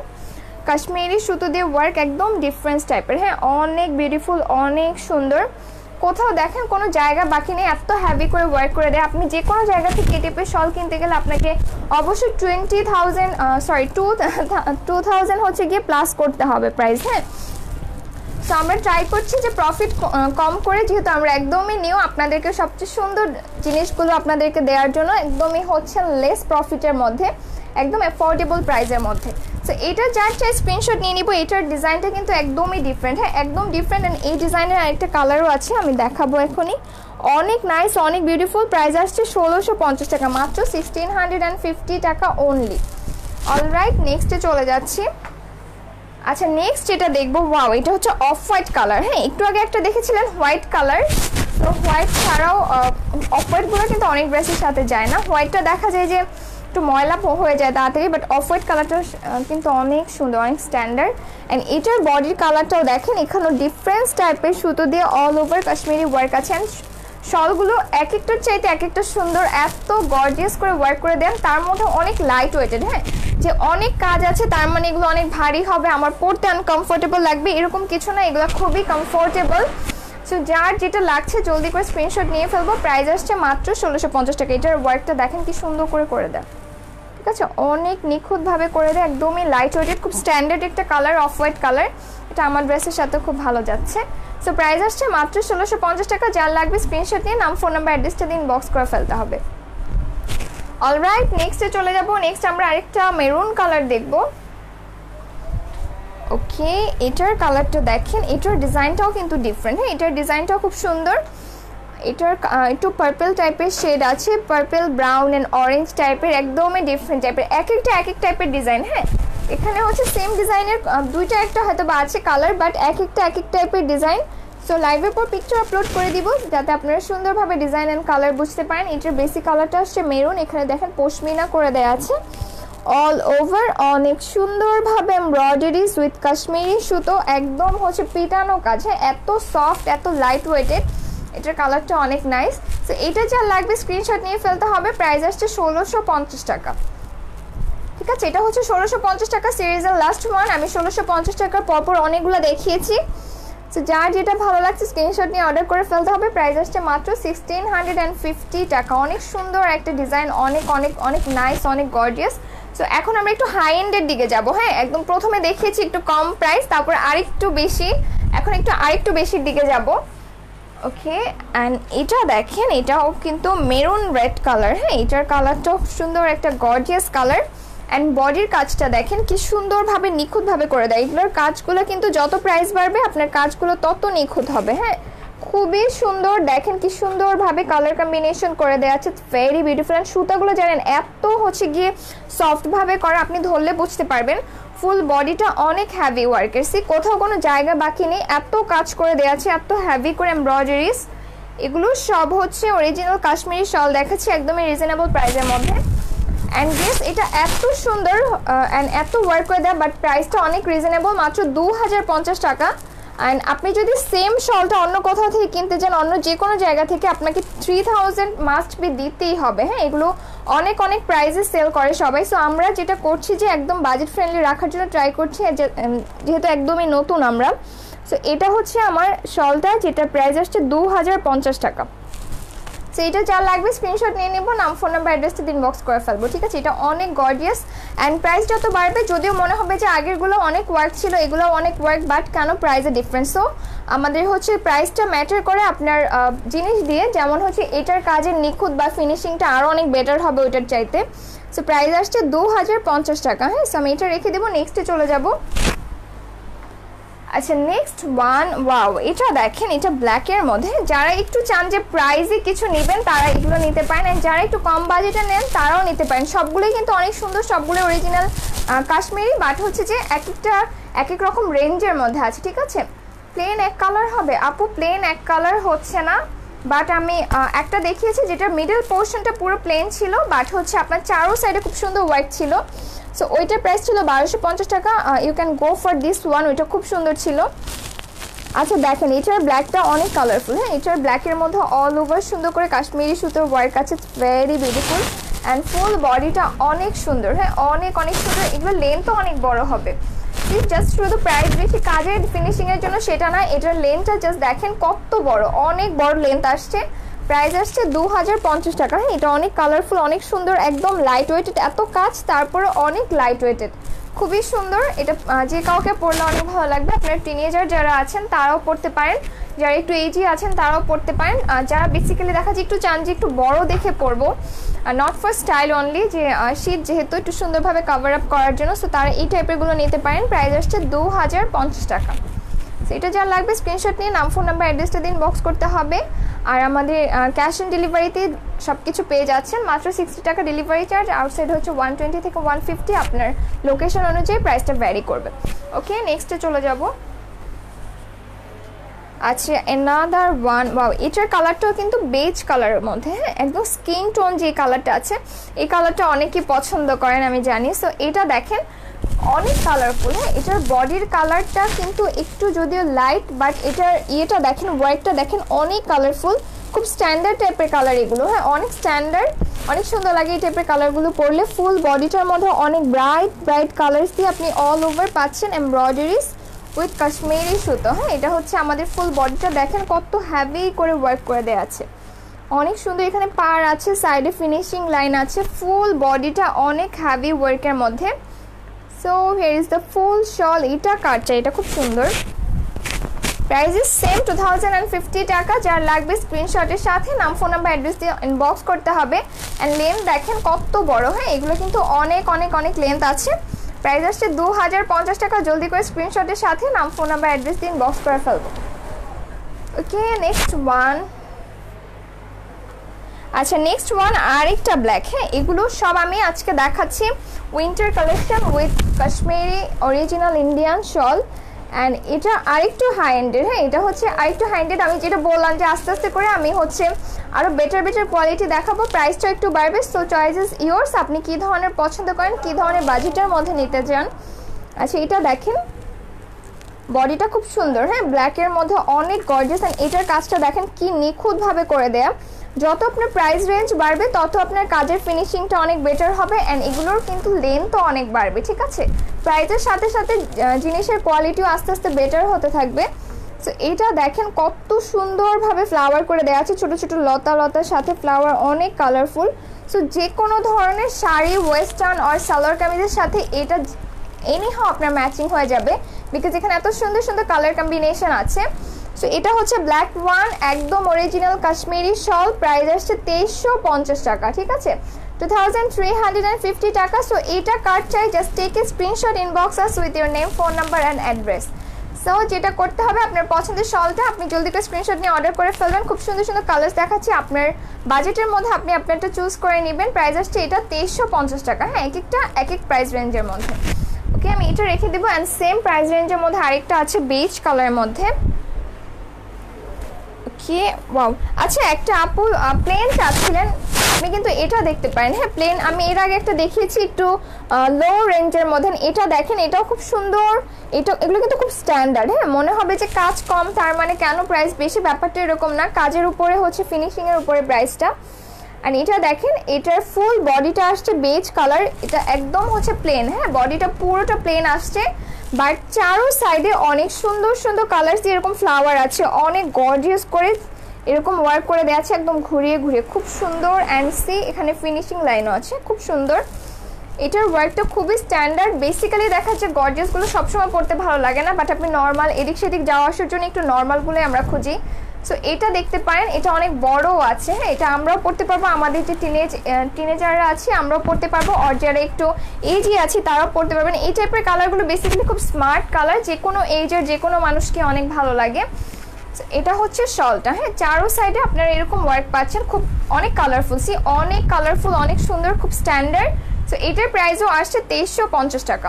Speaker 1: কাশ্মীরি সুতো দিয়ে ওয়ার্ক, একদম ডিফারেন্স টাইপের। হ্যাঁ, অনেক বিউটিফুল, অনেক সুন্দর। কোথাও দেখেন কোনো জায়গা বাকি নেই, এত হ্যাভি করে ওয়ার্ক করে দেয়। আপনি যে কোনো জায়গা থেকে এই টাইপের শল কিনতে গেলে আপনাকে অবশ্যই 2000 হচ্ছে গিয়ে প্লাস করতে হবে প্রাইস। হ্যাঁ, তো আমরা ট্রাই করছি যে প্রফিট কম করে, যেহেতু আমরা একদমই নিউ, আপনাদেরকে সবচেয়ে সুন্দর জিনিসগুলো আপনাদেরকে দেওয়ার জন্য একদমই হচ্ছে লেস প্রফিটের মধ্যে, একদম অ্যাফোর্ডেবল প্রাইসের মধ্যে। সো এটা যার চাই স্ক্রিনশট নিয়ে নিব। এটার ডিজাইনটা কিন্তু একদমই ডিফারেন্ট। হ্যাঁ, একদম ডিফারেন্ট। অ্যান্ড এই ডিজাইনের আরেকটা কালারও আছে, আমি দেখাবো এখনই। অনেক নাইস, অনেক বিউটিফুল। প্রাইস আসছে 1650 টাকা, মাত্র 1650 টাকা অনলি। অলরাইট, নেক্সটে চলে যাচ্ছি। আচ্ছা, নেক্সট যেটা দেখবো, ওয়াও, এটা হচ্ছে অফ হোয়াইট কালার। হ্যাঁ, একটু আগে একটা দেখেছিলেন হোয়াইট কালার, তো হোয়াইট ছাড়াও অফ হোয়াইটগুলো কিন্তু অনেক ড্রেসের সাথে যায় না। হোয়াইটটা দেখা যায় যে একটু ময়লা হয়ে যায় তাড়াতাড়ি, বাট অফ হোয়াইট কালারটা কিন্তু অনেক সুন্দর, অনেক স্ট্যান্ডার্ড। অ্যান্ড এটার বডির কালারটাও দেখেন, এখানেও ডিফারেন্স টাইপের সুতো দিয়ে অল ওভার কাশ্মীরি ওয়ার্ক আছে। অ্যান্ড শলগুলো এক একটার চাইতে এক একটা সুন্দর, এত গর্জিয়াস করে ওয়ার্ক করে দেন, তার মধ্যে অনেক লাইট ওয়েটেড। হ্যাঁ, যে অনেক কাজ আছে তার মানে এগুলো অনেক ভারী হবে, আমার পরতে আনকমফোর্টেবল লাগবে এরকম কিছু না, এগুলো খুবই কমফোর্টেবল। সো যার যেটা লাগছে জলদি করে স্ক্রিনশট নিয়ে ফেলবো। প্রাইস আসছে মাত্র 1650 টাকা। এটার ওয়ার্কটা দেখেন কি সুন্দর করে দেয়। ঠিক আছে, অনেক নিখুঁতভাবে করে দেয়, একদমই লাইট ওয়েটেড, খুব স্ট্যান্ডার্ড একটা কালার, অফ হোয়াইট কালার। এটা আমার ড্রেসের সাথে খুব ভালো যাচ্ছে। সো প্রাইস আসছে মাত্র 1650 টাকা। যার লাগবে স্ক্রিনশট নিয়ে নাম, ফোন নাম্বার, অ্যাড্রেসটা দিয়ে ইনবক্স করে ফেলতে হবে। অলরাইট, নেক্সটে চলে যাব। নেক্সট আমরা আরেকটা মেরুন কালার দেখব। ওকে, এটার কালারটা দেখেন, এটার ডিজাইনটাও কিন্তু ডিফারেন্ট। হ্যাঁ, এটার ডিজাইনটাও খুব সুন্দর। এটার একটু পার্পল টাইপের শেড আছে, পার্পল, ব্রাউন অ্যান্ড অরেঞ্জ টাইপের, একদমই ডিফারেন্ট টাইপের, এক একটা এক এক টাইপের ডিজাইন। হ্যাঁ, এখানে হচ্ছে সেম ডিজাইনের দুইটা একটা হয়তো বা আছে কালার, বাট এক একটা এক এক টাইপের ডিজাইন। সো লাইভের পর পিকচার আপলোড করে দিব যাতে আপনারা সুন্দরভাবে ডিজাইন অ্যান্ড কালার বুঝতে পারেন। এটার বেসিক কালারটা আসছে মেরুন, এখানে দেখেন পশমিনা করে দেওয়া আছে অল ওভার, অনেক সুন্দরভাবে এমব্রয়ডারিজ উইথ কাশ্মীরি সুতো, একদম হচ্ছে পিটানো কাজ। হ্যাঁ, এত সফট, এত লাইট ওয়েটেড, এটার কালারটা অনেক নাইস। সো এটা যা লাগবে স্ক্রিনশট নিয়ে ফেলতে হবে। প্রাইস আসছে 1650 টাকা, ঠিক আছে। এটা হচ্ছে 1650 টাকা, সিরিজের লাস্ট ওয়ান। আমি 1650 টাকার পরপর অনেকগুলো দেখিয়েছি। সো যার যেটা ভালো লাগছে স্ক্রিনশট নিয়ে অর্ডার করে ফেলতে হবে। প্রাইস আসছে মাত্র 1650 টাকা। অনেক সুন্দর একটা ডিজাইন, অনেক অনেক অনেক নাইস, অনেক গর্জিয়াস। সো এখন আমরা একটু হাই এন্ডের দিকে যাব। হ্যাঁ, একদম প্রথমে দেখিয়েছি একটু কম প্রাইস, তারপর আরেকটু বেশি, এখন আরেকটু বেশির দিকে যাব। ওকে, অ্যান্ড এটা দেখেন, এটাও কিন্তু মেরুন রেড কালার। হ্যাঁ, এটার কালারটাও সুন্দর, একটা গর্জিয়াস কালার। অ্যান্ড বডির কাজটা দেখেন কি সুন্দরভাবে নিখুঁতভাবে করে দেয়। এগুলোর কাজগুলো কিন্তু যত প্রাইস বাড়বে আপনার কাজগুলো তত নিখুঁত হবে। হ্যাঁ, খুবই সুন্দর, দেখেন কি সুন্দরভাবে কালার কম্বিনেশন করে দেওয়া আছে, ভেরি বিউটিফুল। অ্যান্ড সুতাগুলো জানেন এত হচ্ছে গিয়ে সফটভাবে করা, আপনি ধরলে বুঝতে পারবেন। ফুল বডিটা অনেক হ্যাভি ওয়ার্কের, সি কোথাও কোনো জায়গা বাকি নেই, এত কাজ করে দেওয়া আছে, এত হ্যাভি করে এমব্রয়ডারিজ। এগুলো সব হচ্ছে অরিজিনাল কাশ্মীরি শল দেখাচ্ছি একদমই রিজনেবল প্রাইসের মধ্যে। অ্যান্ড গেস এটা এত সুন্দর অ্যান্ড এত ওয়ার্ক করে দেয়, বাট প্রাইসটা অনেক রিজনেবল, মাত্র 2050 টাকা। অ্যান্ড আপনি যদি সেম শলটা অন্য কোথাও থেকে কিনতে চান, অন্য যে কোনো জায়গা থেকে, আপনাকে 3000 মাস্ট বি দিতেই হবে। হ্যাঁ, এগুলো অনেক অনেক প্রাইসে সেল করে সবাই। সো আমরা যেটা করছি যে একদম বাজেট ফ্রেন্ডলি রাখার জন্য ট্রাই করছি, যেহেতু একদমই নতুন আমরা। সো এটা হচ্ছে আমার শলটা, যেটা প্রাইস আসছে 2050 টাকা। সো এটা যা লাগবে স্ক্রিনশট নিয়ে নেবো, নাম, ফোন নাম্বার, অ্যাড্রেসটা ইনবক্স করে ফেলবো, ঠিক আছে। এটা অনেক গর্জিয়াস অ্যান্ড প্রাইস যত বাড়বে, যদিও মনে হবে যে আগেরগুলো অনেক ওয়ার্ক ছিল, এগুলো অনেক ওয়ার্ক, বাট কেন প্রাইসে ডিফারেন্স। সো আমাদের হচ্ছে প্রাইসটা ম্যাটার করে আপনার জিনিস দিয়ে, যেমন হচ্ছে এটার কাজের নিখুঁত বা ফিনিশিংটা আরও অনেক বেটার হবে ওইটার চাইতে। সো প্রাইস আসছে 2050 টাকা। হ্যাঁ, সো আমি এটা রেখে দেবো, নেক্সটে চলে যাব। আচ্ছা, নেক্সট ওয়ান, ওয়াও, এটা দেখেন, এটা ব্ল্যাকের মধ্যে। যারা একটু চান যে প্রাইজে কিছু নেবেন তারা এগুলো নিতে পারেন, আর যারা একটু কম বাজেটে নেন তারাও নিতে পারেন। সবগুলোই কিন্তু অনেক সুন্দর, সবগুলো অরিজিনাল কাশ্মীরি, বাট হচ্ছে যে এক এক রকম রেঞ্জের মধ্যে আছে, ঠিক আছে। প্লেন এক কালার হবে আপু, প্লেন এক কালার হচ্ছে না, বাট আমি একটা দেখিয়েছি যেটা মিডল পোর্শনটা পুরো প্লেন ছিল, বাট হচ্ছে আপনার চারো সাইডে খুব সুন্দর ওয়ার্ক ছিল। সো ওইটার প্রাইস ছিল 1250 টাকা। You can go for this one, ওইটা খুব সুন্দর ছিল। আচ্ছা দেখেন, এটার ব্ল্যাকটা অনেক কালারফুল। হ্যাঁ, এটার ব্ল্যাকের মধ্যে অল ওভার সুন্দর করে কাশ্মীরি সুতোর ওয়ার্ক আছে, ভেরি বিউটিফুল। অ্যান্ড ফুল বডিটা অনেক সুন্দর। হ্যাঁ, অনেক অনেক সুন্দর। এগুলো লেন্থও অনেক বড় হবে। জাস্ট শুধু প্রাইস বেশি, কাজের ফিনিশিংয়ের জন্য সেটা না, এটার লেন্থটা জাস্ট দেখেন কত বড়, অনেক বড় লেন্থ আসছে। প্রাইস আসছে 2050 টাকা। হ্যাঁ, এটা অনেক কালারফুল, অনেক সুন্দর, একদম লাইট ওয়েটেড, এত কাজ তারপরে অনেক লাইট ওয়েটেড, খুবই সুন্দর। এটা যে কাউকে পরলে অনেক ভালো লাগবে। আপনার টিনেজার যারা আছেন তারাও পরতে পারেন, যারা একটু এজি আছেন তারাও পরতে পারেন, যারা বেসিক্যালি দেখা যায় একটু চান যে একটু বড় দেখে পরবো, নট ফর স্টাইল অনলি, যে শীত যেহেতু একটু সুন্দরভাবে কভার আপ করার জন্য, সো তারা এই টাইপেরগুলো নিতে পারেন। প্রাইস আসছে 2050 টাকা। সেটা যা লাগবে স্ক্রিনশট নিয়ে নাম, ফোন নাম্বার, অ্যাড্রেসটা দিন বক্স করতে হবে। আর আমাদের ক্যাশ অন ডেলিভারিতে সব কিছু পেয়ে যাচ্ছেন, মাত্র 60 টাকা ডেলিভারি চার্জ, আউটসাইড হচ্ছে 120 থেকে 150, আপনার লোকেশন অনুযায়ী প্রাইসটা ভ্যারি করবে। ওকে, নেক্সটে চলে যাব। আচ্ছা, অ্যানাদার ওয়ান, ওয়াও, এটার কালারটাও কিন্তু বেজ কালারের মধ্যে। হ্যাঁ, একদম স্কিন টোন যে কালারটা আছে, এই কালারটা অনেকেই পছন্দ করেন আমি জানি। সো এটা দেখেন অনেক কালারফুল। হ্যাঁ, এটার বডির কালারটা কিন্তু একটু যদিও লাইট, বাট এটার ইয়েটা দেখেন, ওয়ার্কটা দেখেন অনেক কালারফুল, খুব স্ট্যান্ডার্ড টাইপের কালার এগুলো। হ্যাঁ, অনেক স্ট্যান্ডার্ড, অনেক সুন্দর লাগে এই টাইপের কালারগুলো পরলে। ফুল বডিটার মধ্যে অনেক ব্রাইট ব্রাইট কালার্স দিয়ে আপনি অল ওভার পাচ্ছেন এমব্রয়ডারিজ উইথ কাশ্মীরি সুতো। হ্যাঁ, এটা হচ্ছে আমাদের ফুল বডিটা দেখেন কত হ্যাভি করে ওয়ার্ক করে দেওয়া আছে, অনেক সুন্দর। এখানে পার আছে, সাইডে ফিনিশিং লাইন আছে, ফুল বডিটা অনেক হ্যাভি ওয়ার্কের মধ্যে। সো হিয়ার ইজ দ্য ফুল শল। এটা কাটটা, এটা খুব সুন্দর। প্রাইস ইজ সেম 2050 টাকা। যার লাগবে স্ক্রিনশটের সাথে নাম, ফোন নাম্বার, অ্যাড্রেস দিয়ে ইনবক্স করতে হবে। অ্যান্ড লেন্থ দেখেন কত বড়। হ্যাঁ, এগুলো কিন্তু অনেক অনেক অনেক লেন্থ আছে। প্রাইস আসছে 2050 টাকা। জলদি করে স্ক্রিনশটের সাথে নাম, ফোন নাম্বার, অ্যাড্রেস দিয়ে ইনবক্স করে ফেলবো। Okay, next one. আচ্ছা, নেক্সট ওয়ান আরেকটা ব্ল্যাক। হ্যাঁ, এগুলো সব আমি আজকে দেখাচ্ছি winter collection with Kashmiri original Indian shawl. And এটা আরেকটু হাই এন্ডের। হ্যাঁ, এটা হচ্ছে আরেকটু হাই এন্ডেড। আমি যেটা বললাম যে আস্তে আস্তে করে আমি হচ্ছে আরও বেটার কোয়ালিটি দেখাবো, প্রাইসটা একটু বাড়বে। সো চয়েস ইজ ইয়োর্স, আপনি কী ধরনের পছন্দ করেন, কী ধরনের বাজেটের মধ্যে নিতে চান। আচ্ছা, এটা দেখেন বডিটা খুব সুন্দর, হ্যাঁ ব্ল্যাকের মধ্যে অনেক গর্জিয়াস। এন্ড এটার কাজটা দেখেন কি নিখুঁতভাবে করে দেয়া। যত আপনার প্রাইস রেঞ্জ বাড়বে তত আপনার কাজের ফিনিশিংটা অনেক বেটার হবে অ্যান্ড এগুলোর কিন্তু লেন্থও অনেক বাড়বে, ঠিক আছে। প্রাইসের সাথে সাথে জিনিসের কোয়ালিটিও আস্তে আস্তে বেটার হতে থাকবে। সো এটা দেখেন কত সুন্দরভাবে ফ্লাওয়ার করে দেওয়া আছে, ছোটো ছোটো লতা লতার সাথে ফ্লাওয়ার, অনেক কালারফুল। সো যে কোনো ধরনের শাড়ি, ওয়েস্টার্ন আর সালোয়ার কামিজের সাথে এটা এনিহাও আপনার ম্যাচিং হয়ে যাবে, বিকজ এখানে এত সুন্দর সুন্দর কালার কম্বিনেশন আছে। সো এটা হচ্ছে ব্ল্যাক ওয়ান, একদম অরিজিনাল কাশ্মীরি শল, প্রাইস আসছে 2350 টাকা, ঠিক আছে, 2350 টাকা। সো এটা কার্ড চাই, just take a screenshot, inbox us with your name, phone number and address. So যেটা করতে হবে, আপনার পছন্দের শলটা আপনি জলদি করে স্ক্রিনশট নিয়ে অর্ডার করে ফেলবেন। খুব সুন্দর সুন্দর কালার্স দেখাচ্ছি, আপনার বাজেটের মধ্যে আপনি আপনারটা চুজ করে নেবেন। প্রাইস আসছে এটা 2350 টাকা, হ্যাঁ এক একটা এক এক প্রাইস রেঞ্জের মধ্যে। ওকে, আমি এটা রেখে দেবো। অ্যান্ড সেম প্রাইস রেঞ্জের মধ্যে আরেকটা আছে বেজ কালারের মধ্যে। ওকে, ওয়াও, আচ্ছা একটা আপু প্লেন চাচ্ছিলেন, আপনি কিন্তু এটা দেখতে পারেন, হ্যাঁ প্লেন আমি এর আগে একটা দেখিয়েছি একটু লো রেঞ্জের মধ্যে। এটা দেখেন, এটাও খুব সুন্দর, এগুলো কিন্তু খুব স্ট্যান্ডার্ড, হ্যাঁ মনে হবে যে কাজ কম তার মানে কেন প্রাইস বেশি, ব্যাপারটা এরকম না, কাজের উপরে হচ্ছে ফিনিশিংয়ের উপরে প্রাইসটা। আর এটা দেখেন, এটার ফুল বডিটা আসছে বেজ কালার, এটা একদম হচ্ছে প্লেন, হ্যাঁ বডিটা পুরোটা প্লেন আসছে, বাট চারো সাইডে অনেক সুন্দর সুন্দর কালার দিয়ে এরকম ফ্লাওয়ার আছে, অনেক গর্জিয়াস করে এরকম ওয়ার্ক করে দেওয়া আছে, একদম ঘুরিয়ে ঘুরিয়ে খুব সুন্দর। অ্যান্ড সি এখানে ফিনিশিং লাইনও আছে, খুব সুন্দর। এটার ওয়ার্কটা খুবই স্ট্যান্ডার্ড। বেসিক্যালি দেখা যাচ্ছে গর্জিয়াসগুলো সবসময় পড়তে ভালো লাগে না, বাট আপনি নর্মাল এদিক সেদিক যাওয়া আসার জন্য একটু নর্মালগুলোই আমরা খুঁজি। সো এটা দেখতে পারেন, এটা অনেক বড়ও আছে, হ্যাঁ এটা আমরাও পড়তে পারবো, আমাদের যে টিনেজাররা আছে আমরাও পড়তে পারবো, আর যারা একটু এজই আছে তারাও পড়তে পারবেন। এই টাইপের কালারগুলো বেসিক্যালি খুব স্মার্ট কালার, যে কোনো এজের যে কোনো মানুষকে অনেক ভালো লাগে। এটা হচ্ছে শলটা, হ্যাঁ চারো সাইডে আপনারা এরকম ওয়ার্ক পাচ্ছেন, খুব অনেক কালারফুল, অনেক কালারফুল, অনেক সুন্দর, খুব স্ট্যান্ডার্ড। সো এটার প্রাইসও আসছে 2350 টাকা,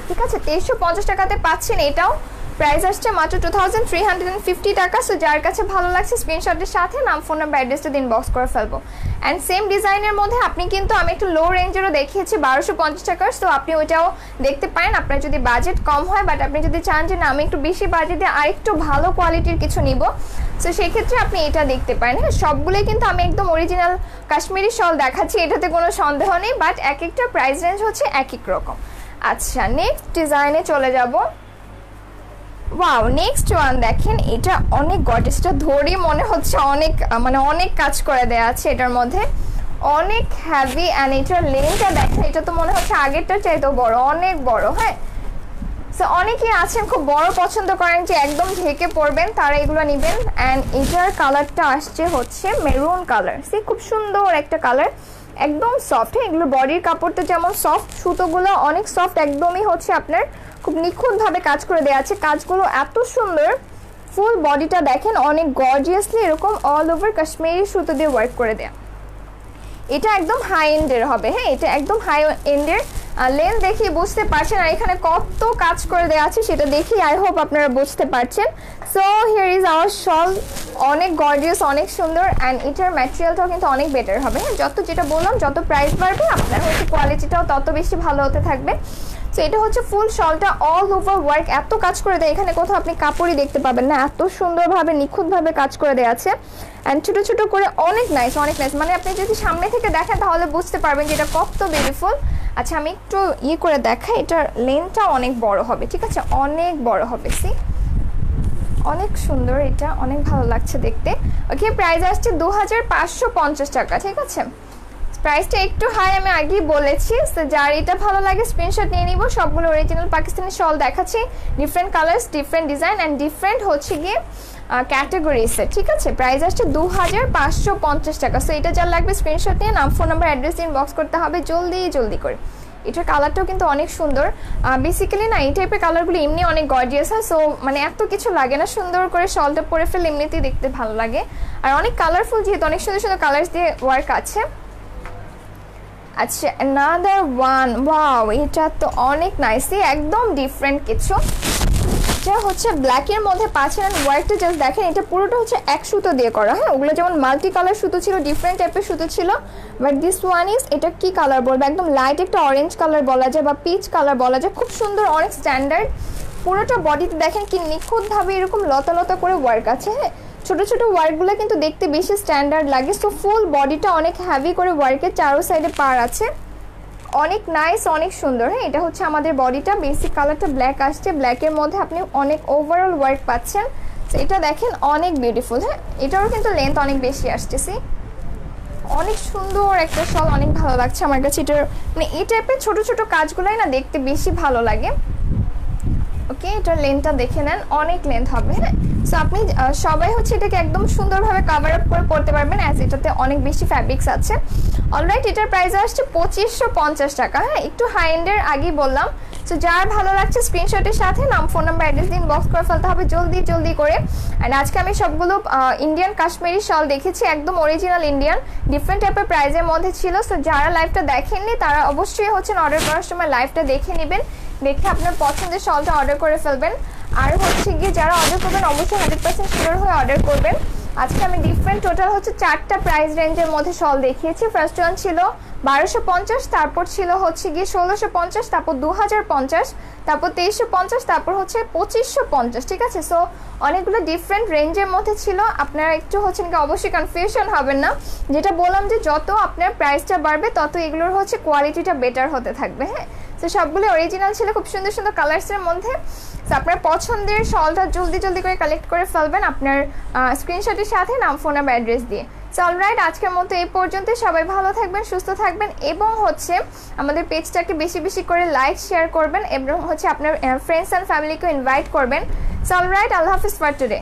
Speaker 1: ঠিক আছে 2350 টাকাতে পাচ্ছেন। এটাও প্রাইস আসছে মাত্র 2350 টাকা। সো যার কাছে ভালো লাগছে স্ক্রিনশটের সাথে নাম, ফোন নাম্বার, অ্যাড্রেসটা দিন বক্স করে ফেলবো। অ্যান্ড সেম ডিজাইনের মধ্যে আপনি কিন্তু আমি একটু লো রেঞ্জেরও দেখিয়েছি 1250 টাকার, সো আপনি ওইটাও দেখতে পারেন আপনার যদি বাজেট কম হয়, বাট আপনি যদি চান যে না আমি একটু বেশি বাজেটে আরেকটু ভালো কোয়ালিটির কিছু নিব, সো সেক্ষেত্রে আপনি এটা দেখতে পারেন। হ্যাঁ সবগুলোই কিন্তু আমি একদম অরিজিনাল কাশ্মীরি শল দেখাচ্ছি, এটাতে কোনো সন্দেহ নেই, বাট এক একটা প্রাইস রেঞ্জ হচ্ছে এক এক রকম। আচ্ছা নেক্সট ডিজাইনে চলে যাব। ওয়াও, নেক্সট ওয়ান দেখেন, এটা অনেক গর্জিয়াসটা ধরেই মনে হচ্ছে অনেক মানে অনেক কাজ করে দেওয়া আছে এটার মধ্যে, অনেক হ্যাভি। অ্যান্ড এটার লেন্থটা দেখেন, এটা তো মনে হচ্ছে আগেরটার চাইতেও বড়, অনেক বড়, হ্যাঁ সো অনেকেই আছেন খুব বড় পছন্দ করেন যে একদম ঢেকে পড়বেন, তারা এগুলো নেবেন। অ্যান্ড এটার কালারটা আসছে হচ্ছে মেরুন কালার, খুব সুন্দর একটা কালার, একদম সফট, হ্যাঁ এগুলো বডির কাপড়টা যেমন সফট, সুতোগুলো অনেক সফট, একদমই হচ্ছে আপনার খুব নিখুঁতভাবে কাজ করে দেওয়া আছে, কাজগুলো এত সুন্দর। ফুল বডিটা দেখেন অনেক গর্জিয়াসলি এরকম অল ওভার কাশ্মীরি সুতো দিয়ে ওয়ার্ক করে দেয়া। এটা একদম হাই এন্ডের হবে, হ্যাঁ এটা একদম হাই এন্ডের, লেন্থ দেখি বুঝতে পারছেন, আর এখানে কত কাজ করে দেওয়া আছে সেটা দেখি আই হোপ আপনারা বুঝতে পারছেন। সো হিয়ার ইজ আওয়ার শল, অনেক গর্জিয়াস, অনেক সুন্দর। অ্যান্ড এটার ম্যাটেরিয়ালটাও কিন্তু অনেক বেটার হবে, হ্যাঁ যত যেটা বললাম যত প্রাইস বাড়বে আপনার হচ্ছে কোয়ালিটিটাও তত বেশি ভালো হতে থাকবে। সো এটা হচ্ছে ফুল শলটা অল ওভার ওয়ার্ক, এত কাজ করে দেয়, এখানে কোথাও আপনি কাপড়ই দেখতে পাবেন না, এত সুন্দরভাবে নিখুঁতভাবে কাজ করে দেওয়া আছে। অ্যান্ড ছোটো ছোটো করে অনেক নাইস, অনেক নাইস, মানে আপনি যদি সামনে থেকে দেখেন তাহলে বুঝতে পারবেন যে এটা কত বিউটিফুল। আচ্ছা আমি একটু করে দেখাই, এটার লেন্থটা অনেক বড় হবে, ঠিক আছে অনেক বড় হবে, অনেক সুন্দর, এটা অনেক ভালো লাগছে দেখতে। ওকে, প্রাইস আসছে 2550 টাকা, ঠিক আছে প্রাইসটা একটু হাই, আমি আগেই বলেছি। তো যার এটা ভালো লাগে স্ক্রিনশট নিয়ে নিব। সবগুলো অরিজিনাল পাকিস্তানি শল দেখাচ্ছি, different colours, different design and different হচ্ছে গিয়ে ক্যাটাগরিসে, ঠিক আছে প্রাইস আসছে 2550 টাকা। সো এটা যার লাগবে স্ক্রিনশট নিয়ে নাম, ফোন নাম্বার, অ্যাড্রেস ইনবক্স করতে হবে জলদি জলদি করে। এটার কালারটাও কিন্তু অনেক সুন্দর, বেসিক্যালি না এই টাইপের কালারগুলো এমনি অনেক গর্জিয়াস হয়, সো মানে এত কিছু লাগে না, সুন্দর করে শলটা পরে ফেলে এমনিতেই দেখতে ভালো লাগে, আর অনেক কালারফুল যেহেতু অনেক সুন্দর সুন্দর কালার্স দিয়ে ওয়ার্ক আছে। আচ্ছা অ্যানাদার ওয়ান, ওয়াও এটা তো অনেক নাইস, একদম ডিফারেন্ট কিছু, এটা হচ্ছে ব্ল্যাকের মধ্যে পাচ্ছেন। ওয়ার্কটা জাস্ট দেখেন, এটা পুরোটা হচ্ছে এক সুতো দিয়ে করা, হ্যাঁ ওগুলো যেমন মাল্টি কালার সুতো ছিল, ডিফারেন্ট টাইপের সুতো ছিল, বাট দিস ওয়ান ইজ, এটা কি কালার বলবো, একদম লাইট একটা অরেঞ্জ কালার বলা যায় বা পিচ কালার বলা যায়, খুব সুন্দর, অনেক স্ট্যান্ডার্ড। পুরোটা বডিতে দেখেন কি নিখুঁতভাবে এরকম লতা লতা করে ওয়ার্ক আছে। হ্যাঁ, ছোট ছোট ওয়ার্কগুলো কিন্তু দেখতে বেশি স্ট্যান্ডার্ড লাগে। সো ফুল বডিটা অনেক হ্যাভি করে ওয়ার্কের, চারো সাইডে পার আছে, অনেক নাইস, অনেক সুন্দর। হ্যাঁ, এটা হচ্ছে আমাদের বডিটা, বেসিক কালারটা ব্ল্যাক আসছে, ব্ল্যাকের মধ্যে আপনি অনেক ওভারঅল ওয়ার্ক পাচ্ছেন। তো এটা দেখেন অনেক বিউটিফুল। হ্যাঁ, এটারও কিন্তু লেন্থ অনেক বেশি আসতেছি, অনেক সুন্দর একটা শল, অনেক ভালো লাগছে আমার কাছে। এটার মানে এই টাইপের ছোট ছোট কাজগুলোই না দেখতে বেশি ভালো লাগে। ওকে, এটার লেন্থটা দেখে নেন, অনেক লেন্থ হবে। হ্যাঁ, সো আপনি সবাই হচ্ছে এটাকে একদম সুন্দরভাবে কাভার আপ করে পড়তে পারবেন, অ্যাজ এটাতে অনেক বেশি ফ্যাব্রিক্স আছে। অলরাইট, এটার প্রাইস আসছে 2550 টাকা। হ্যাঁ, একটু হাই এন্ডের আগেই বললাম। সো যার ভালো লাগছে স্ক্রিনশটের সাথে নাম, ফোন নাম্বার, অ্যাড্রেস দিন, বক্স করে ফেলতে হবে জলদি জলদি করে। অ্যান্ড আজকে আমি সবগুলো ইন্ডিয়ান কাশ্মীরি শল দেখেছি, একদম অরিজিনাল ইন্ডিয়ান, ডিফারেন্ট টাইপের প্রাইজের মধ্যে ছিল। সো যারা লাইভটা দেখেননি তারা অবশ্যই হচ্ছে অর্ডার করার সময় লাইভটা দেখে নেবেন, দেখে আপনার পছন্দের শলটা অর্ডার করে ফেলবেন। আর হচ্ছে গিয়ে যারা অর্ডার করবেন অবশ্যই 100% শিওর হয়ে অর্ডার করবেন। আজকে আমি ডিফারেন্ট টোটাল হচ্ছে 4টা প্রাইস রেঞ্জের মধ্যে শল দেখিয়েছি। ফার্স্ট ওয়ান ছিল 1250, তারপর ছিল হচ্ছে গিয়ে 1650, তারপর 2050, তারপর 2350, তারপর হচ্ছে 2550। ঠিক আছে, সো অনেকগুলো ডিফারেন্ট রেঞ্জের মধ্যে ছিল। আপনারা একটু হচ্ছে নাকি অবশ্যই কনফিউশন হবেন না, যেটা বললাম যে যত আপনার প্রাইসটা বাড়বে তত এগুলোর হচ্ছে কোয়ালিটিটা বেটার হতে থাকবে। হ্যাঁ, তো সবগুলো অরিজিনাল ছিল, খুব সুন্দর সুন্দর কালার্সের মধ্যে। তো আপনার পছন্দের শলটা জলদি জলদি করে কালেক্ট করে ফেলবেন আপনার স্ক্রিনশটের সাথে নাম, ফোন নাম্বার, অ্যাড্রেস দিয়ে। সো অলরাইট, আজকের মতো এই পর্যন্ত। সবাই ভালো থাকবেন, সুস্থ থাকবেন, এবং হচ্ছে আমাদের পেজটাকে বেশি বেশি করে লাইক শেয়ার করবেন, এবং হচ্ছে আপনার ফ্রেন্ডস অ্যান্ড ফ্যামিলিকে ইনভাইট করবেন। So alright, Allah Hafiz for today.